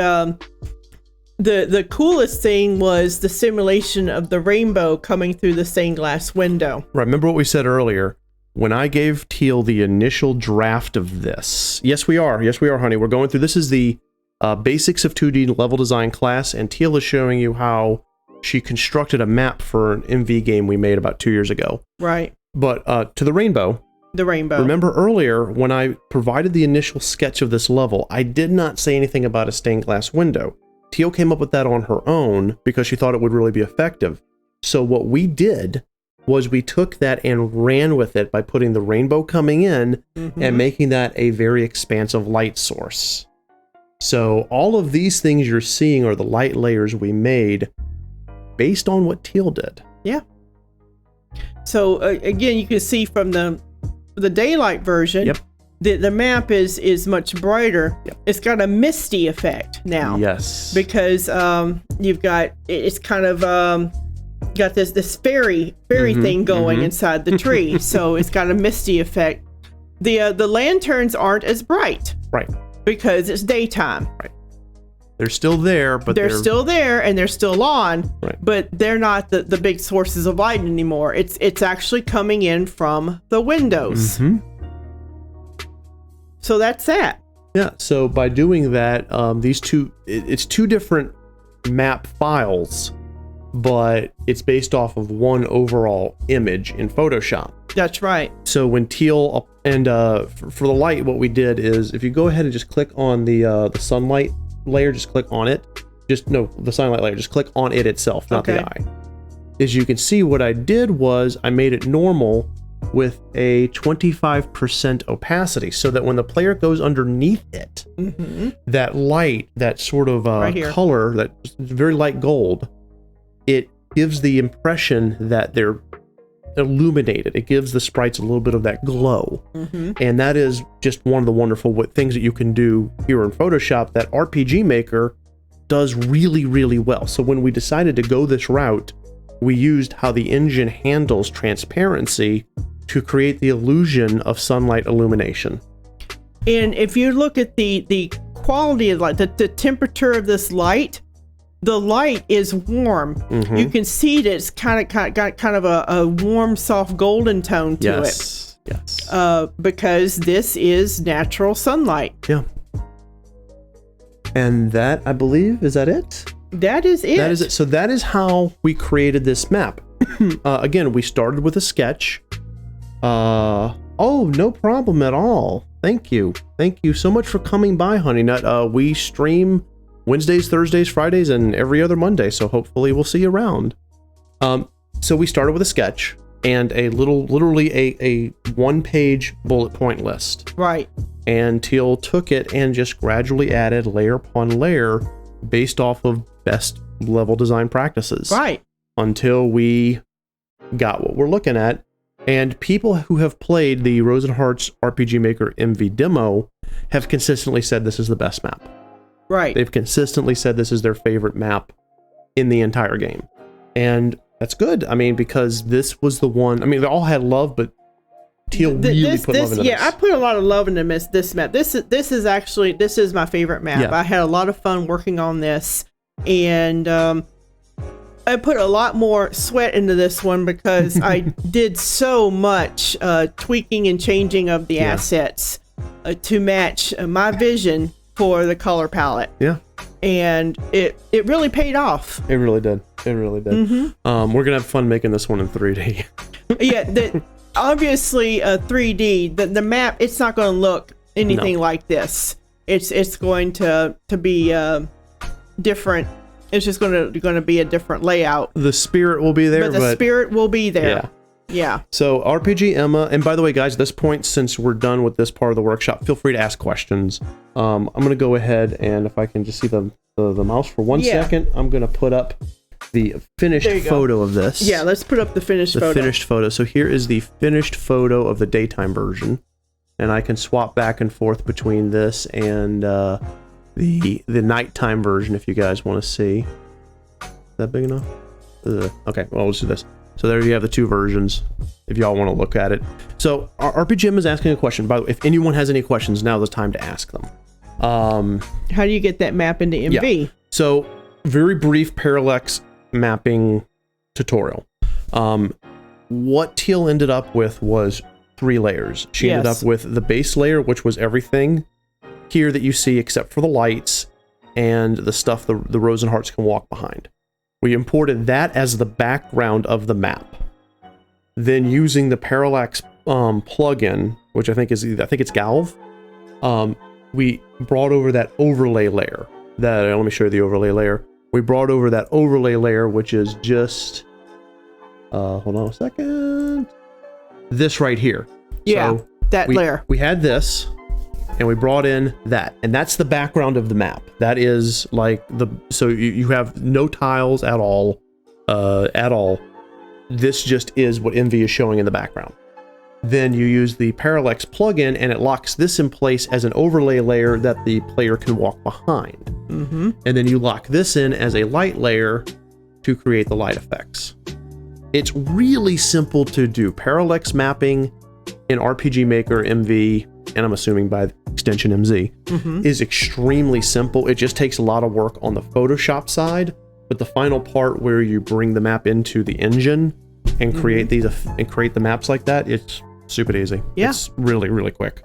the coolest thing was the simulation of the rainbow coming through the stained glass window. Right, remember what we said earlier? When I gave Teal the initial draft of this. Yes, we are. Yes, we are, honey. We're going through. This is the basics of 2D level design class, and Teal is showing you how she constructed a map for an MV game we made about 2 years ago. Right. But to the rainbow. The rainbow. Remember earlier when I provided the initial sketch of this level, I did not say anything about a stained glass window. Teal came up with that on her own because she thought it would really be effective. So what we did was we took that and ran with it by putting the rainbow coming in and making that a very expansive light source. So all of these things you're seeing are the light layers we made based on what Teal did. Yeah. So again, you can see from the daylight version, Yep. the map is much brighter. Yep. It's got a misty effect now. Yes. Because you've got, it's kind of got this fairy thing going inside the tree. So it's got a misty effect. The lanterns aren't as bright. Right. Because it's daytime. Right. They're still there, but they're still there and they're still on, Right. but they're not the big sources of light anymore. It's actually coming in from the windows. So that's that. Yeah, so by doing that, it's 2 different map files, but it's based off of one overall image in Photoshop. That's right. So when Teal, and for the light, what we did is, if you go ahead and just click on the sunlight layer, just click on it. The sunlight layer, just click on it itself, not the eye. As you can see, what I did was I made it normal with a 25% opacity so that when the player goes underneath it, that light, that sort of color, that very light gold, it gives the impression that they're illuminated. It gives the sprites a little bit of that glow. And that is just one of the wonderful things that you can do here in Photoshop that RPG Maker does really, really well. So when we decided to go this route, we used how the engine handles transparency to create the illusion of sunlight illumination. And if you look at the quality of light, the temperature of this light, the light is warm. You can see that it's got kind of a warm, soft golden tone to it. Yes. Because this is natural sunlight. Yeah. And that, I believe, is that it? That is it. That is it. So that is how we created this map. Again, we started with a sketch. Oh, no problem at all. Thank you. Thank you so much for coming by, Honey Nut. We stream Wednesdays, Thursdays, Fridays, and every other Monday, so hopefully we'll see you around. So we started with a sketch and literally a one-page bullet point list. Right. And Teal took it and just gradually added layer upon layer based off of best level design practices. Right. Until we got what we're looking at. And people who have played the Rose and Hearts RPG Maker MV demo have consistently said this is the best map. Right. They've consistently said this is their favorite map in the entire game. And that's good. I mean, because this was the one, I mean, they all had love, but Teal really put love into this. Yeah, I put a lot of love into this map. This is my favorite map. Yeah. I had a lot of fun working on this, and I put a lot more sweat into this one because I did so much tweaking and changing of the assets to match my vision for the color palette. Yeah. And it really paid off. It really did. It really did. We're gonna have fun making this one in 3D. Yeah, obviously 3D, the map, it's not going to look anything like this. It's going to be different. It's just going to be a different layout. The spirit will be there, but the spirit will be there. Yeah. Yeah. So RPG Emma, and by the way, guys, at this point, since we're done with this part of the workshop, feel free to ask questions. I'm going to go ahead and if I can just see the the mouse for 1 second. I'm going to put up the finished photo of this. Yeah, let's put up the finished photo. The finished photo. So here is the finished photo of the daytime version. And I can swap back and forth between this and the nighttime version if you guys want to see. Is that big enough? Okay, well, let's do this. So there you have the two versions if y'all want to look at it. So RPGM is asking a question. By the way, if anyone has any questions, now is the time to ask them. How do you get that map into MV? Yeah. So very brief parallax mapping tutorial. What Teal ended up with was 3 layers. She ended up with the base layer, which was everything here that you see except for the lights and the stuff the rows and hearts can walk behind. We imported that as the background of the map. Then using the parallax plugin, which I think it's Galv, we brought over that overlay layer. Let me show you the overlay layer. We brought over that overlay layer, which is just hold on a second. This right here. Yeah, so that layer. We had this, and we brought in that, and that's the background of the map. That is like so you have no tiles at all, This just is what MV is showing in the background. Then you use the parallax plugin, and it locks this in place as an overlay layer that the player can walk behind. Mm-hmm. And then you lock this in as a light layer to create the light effects. It's really simple to do. Parallax mapping in RPG Maker, MV, and I'm assuming by extension MZ, is extremely simple. It just takes a lot of work on the Photoshop side, but the final part where you bring the map into the engine and create these and create the maps like that, it's super easy. Yeah. It's really, really quick.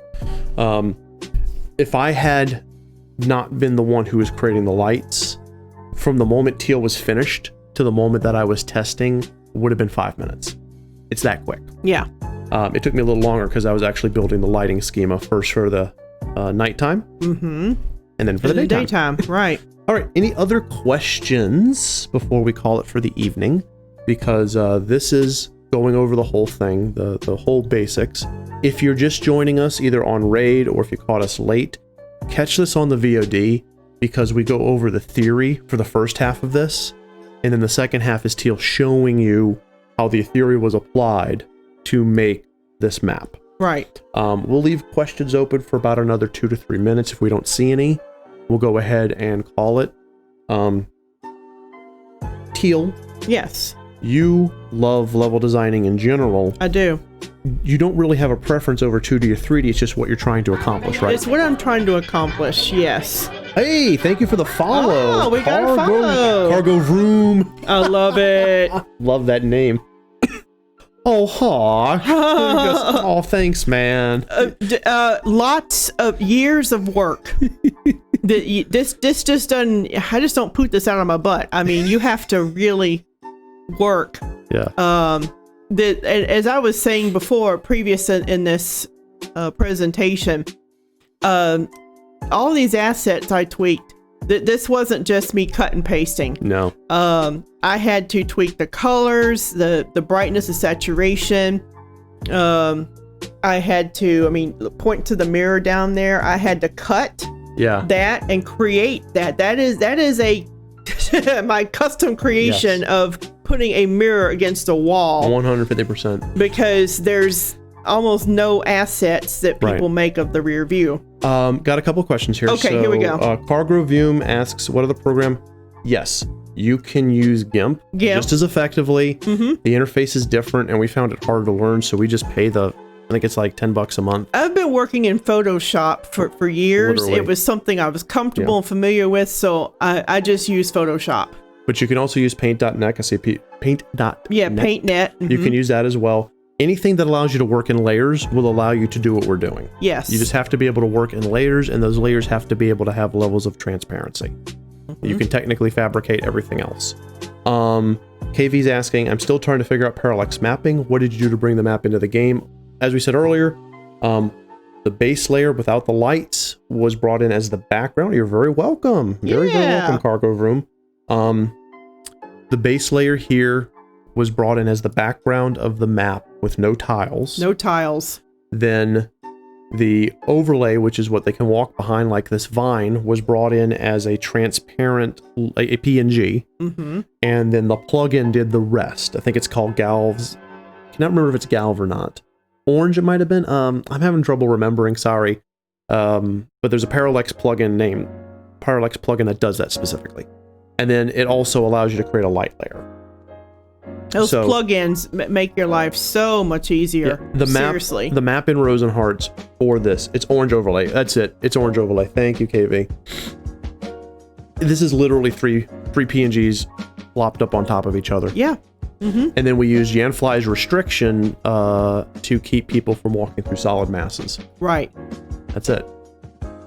If I had not been the one who was creating the lights, from the moment Teal was finished to the moment that I was testing would have been 5 minutes. It's that quick. Yeah. It took me a little longer because I was actually building the lighting schema first for the nighttime, and then for the daytime. Right. All right. Any other questions before we call it for the evening? Because this is going over the whole thing, the whole basics. If you're just joining us either on Raid or if you caught us late, catch this on the VOD because we go over the theory for the first half of this, and then the second half is Teal showing you how the theory was applied to make this map. Right. We'll leave questions open for about another 2 to 3 minutes. If we don't see any, we'll go ahead and call it. Teal. Yes. You love level designing in general. I do. You don't really have a preference over 2D or 3D. It's just what you're trying to accomplish, right? It's what I'm trying to accomplish, yes. Hey, thank you for the follow. Oh, we got a follow. Cargo Room. I love it. Love that name. Oh, thanks, man. Lots of years of work. This just doesn't. I just don't put this out of my butt. I mean, you have to really work. Yeah. As I was saying before, previous in this presentation, all these assets I tweaked. This wasn't just me cut and pasting. No. I had to tweak the colors, the brightness, the saturation. I had to, point to the mirror down there. I had to cut that and create that. That is a my custom creation of putting a mirror against a wall. 150%. Because there's almost no assets that people make of the rear view. Got a couple questions here. Okay, here we go. Cargo Room asks, what are the program? Yes, you can use GIMP just as effectively. The interface is different, and we found it hard to learn, so we just pay I think it's like $10 a month. I've been working in Photoshop for years. Literally. It was something I was comfortable and familiar with, so I just use Photoshop. But you can also use Paint.net. I say Paint.net. Yeah, PaintNet. You can use that as well. Anything that allows you to work in layers will allow you to do what we're doing. Yes. You just have to be able to work in layers, and those layers have to be able to have levels of transparency. You can technically fabricate everything else. KV's asking, I'm still trying to figure out parallax mapping. What did you do to bring the map into the game? As we said earlier, the base layer without the lights was brought in as the background. You're very welcome. Very welcome, Cargo Room. The base layer here was brought in as the background of the map with no tiles. No tiles. Then The overlay, which is what they can walk behind, like this vine, was brought in as a transparent a PNG. Mm-hmm. And then the plugin did the rest. I think it's called Galv's. I cannot remember if it's Galv or not. Orange it might have been. I'm having trouble remembering, sorry. But there's a Parallax plugin that does that specifically. And then it also allows you to create a light layer. Those plugins make your life so much easier. Yeah, Seriously. The map in Rose and Hearts for this, it's orange overlay. That's it. It's orange overlay. Thank you, KV. This is literally three PNGs plopped up on top of each other. Yeah. Mm-hmm. And then we use Yanfly's restriction to keep people from walking through solid masses. Right. That's it.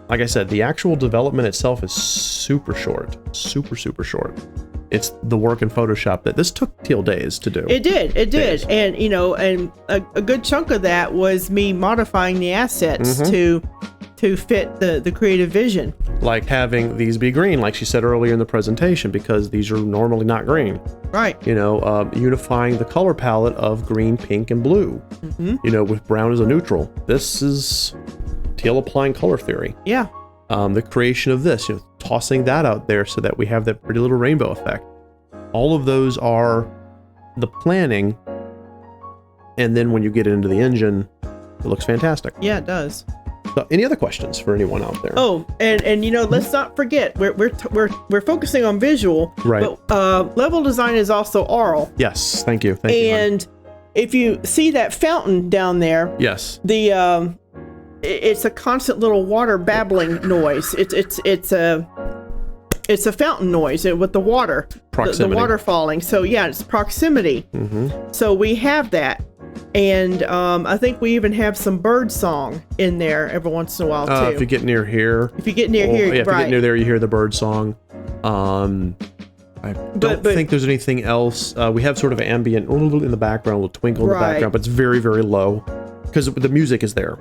Like I said, the actual development itself is super short. Super short. It's the work in Photoshop that this took Teal days to do. It did. And, and a good chunk of that was me modifying the assets to fit the creative vision. Like having these be green, like she said earlier in the presentation, because these are normally not green. Right. Unifying the color palette of green, pink, and blue. Mm-hmm. With brown as a neutral. This is Teal applying color theory. Yeah. The creation of this, tossing that out there so that we have that pretty little rainbow effect. All of those are the planning, and then when you get it into the engine, it looks fantastic. Yeah, it does. So, any other questions for anyone out there? Oh, and let's not forget we're focusing on visual, right? But level design is also oral. Yes, thank you. And if you see that fountain down there, yes, it's a constant little water babbling noise. It's a fountain noise with the water, the water falling. So yeah, it's proximity. Mm-hmm. So we have that, and I think we even have some bird song in there every once in a while too. If you get near here, if you get near right. If you get near there, you hear the bird song. I don't think there's anything else. We have sort of ambient in the background, a little twinkle in the background, but it's very, very low because the music is there.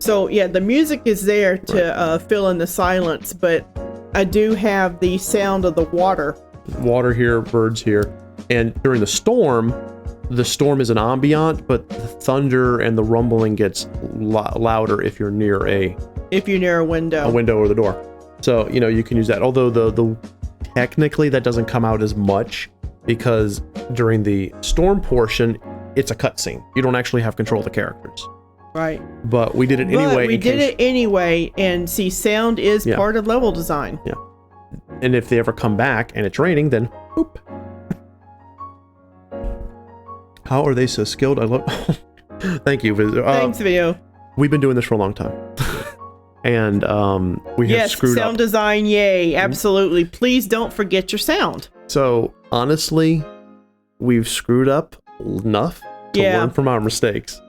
So yeah, the music is there to fill in the silence, but I do have the sound of the water. Water here, birds here. And during the storm is an ambient, but the thunder and the rumbling gets louder if you're near a window. A window or the door. So, you can use that. Although the technically that doesn't come out as much because during the storm portion, it's a cutscene. You don't actually have control of the characters. Right. But we did it anyway. We did it anyway, and see, sound is part of level design. Yeah. And if they ever come back and it's raining, then whoop. How are they so skilled? I love. Thank you. Thanks, video. We've been doing this for a long time, and we have screwed up. Sound design, yay! Absolutely. Please don't forget your sound. So honestly, we've screwed up enough to learn from our mistakes.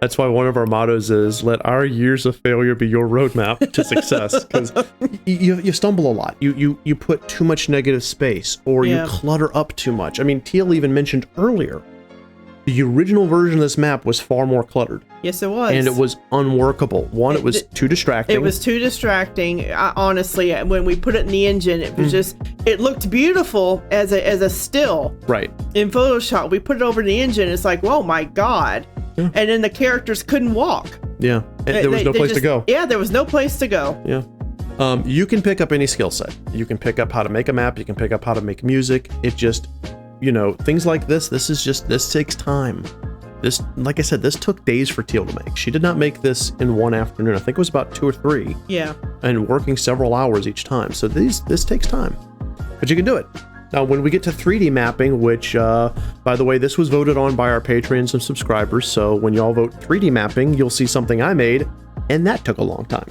That's why one of our mottos is, let our years of failure be your roadmap to success. Because you stumble a lot. You put too much negative space, or you clutter up too much. I mean, Teal even mentioned earlier, the original version of this map was far more cluttered. Yes, it was. And it was unworkable. It was too distracting. It was too distracting. Honestly, when we put it in the engine, it was just, it looked beautiful as a still. Right. In Photoshop, we put it over the engine. It's like, whoa, my God. Yeah. And then the characters couldn't walk. Yeah. And there was no place to go. Yeah, there was no place to go. Yeah. You can pick up any skill set. You can pick up how to make a map. You can pick up how to make music. It just, things like this takes time. This, like I said, this took days for Teal to make. She did not make this in one afternoon. I think it was about 2 or 3. Yeah. And working several hours each time. So this takes time. But you can do it. Now, when we get to 3D mapping, which, by the way, this was voted on by our patrons and subscribers, so when y'all vote 3D mapping, you'll see something I made, and that took a long time.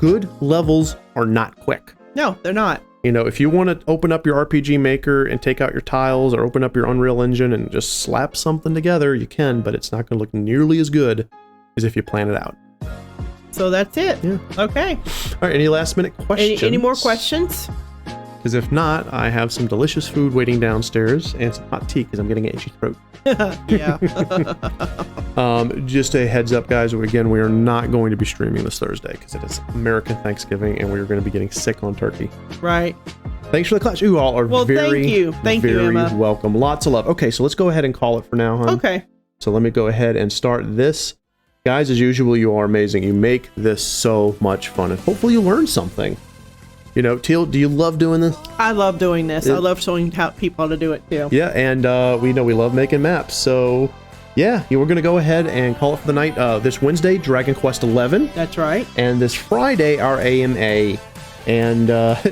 Good levels are not quick. No, they're not. If you want to open up your RPG Maker and take out your tiles, or open up your Unreal Engine and just slap something together, you can, but it's not going to look nearly as good as if you plan it out. So that's it. Yeah. Okay. All right, any last minute questions? Any more questions? Because if not, I have some delicious food waiting downstairs and some hot tea because I'm getting an itchy throat. Yeah. Just a heads up, guys. Again, we are not going to be streaming this Thursday because it is American Thanksgiving and we're going to be getting sick on turkey. Right. Thanks for the class. You all are thank you. Thank you, Emma. Very welcome. Lots of love. Okay, so let's go ahead and call it for now, hon. Okay. So let me go ahead and start this Guys, as usual, you are amazing. You make this so much fun, and hopefully you learn something. You know, Teal, do you love doing this? I love doing this. I love showing people how to do it too. Yeah, and we know we love making maps. So, yeah, we're going to go ahead and call it for the night. This Wednesday, Dragon Quest XI. That's right. And this Friday, our AMA. And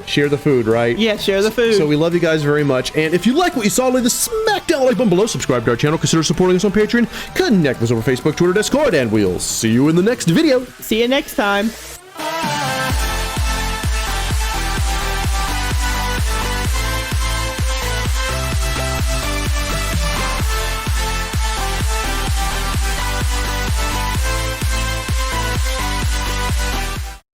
share the food, right? Yeah, share the food. So we love you guys very much. And if you like what you saw, leave the smack down like button below. Subscribe to our channel. Consider supporting us on Patreon. Connect with us over Facebook, Twitter, Discord. And we'll see you in the next video. See you next time.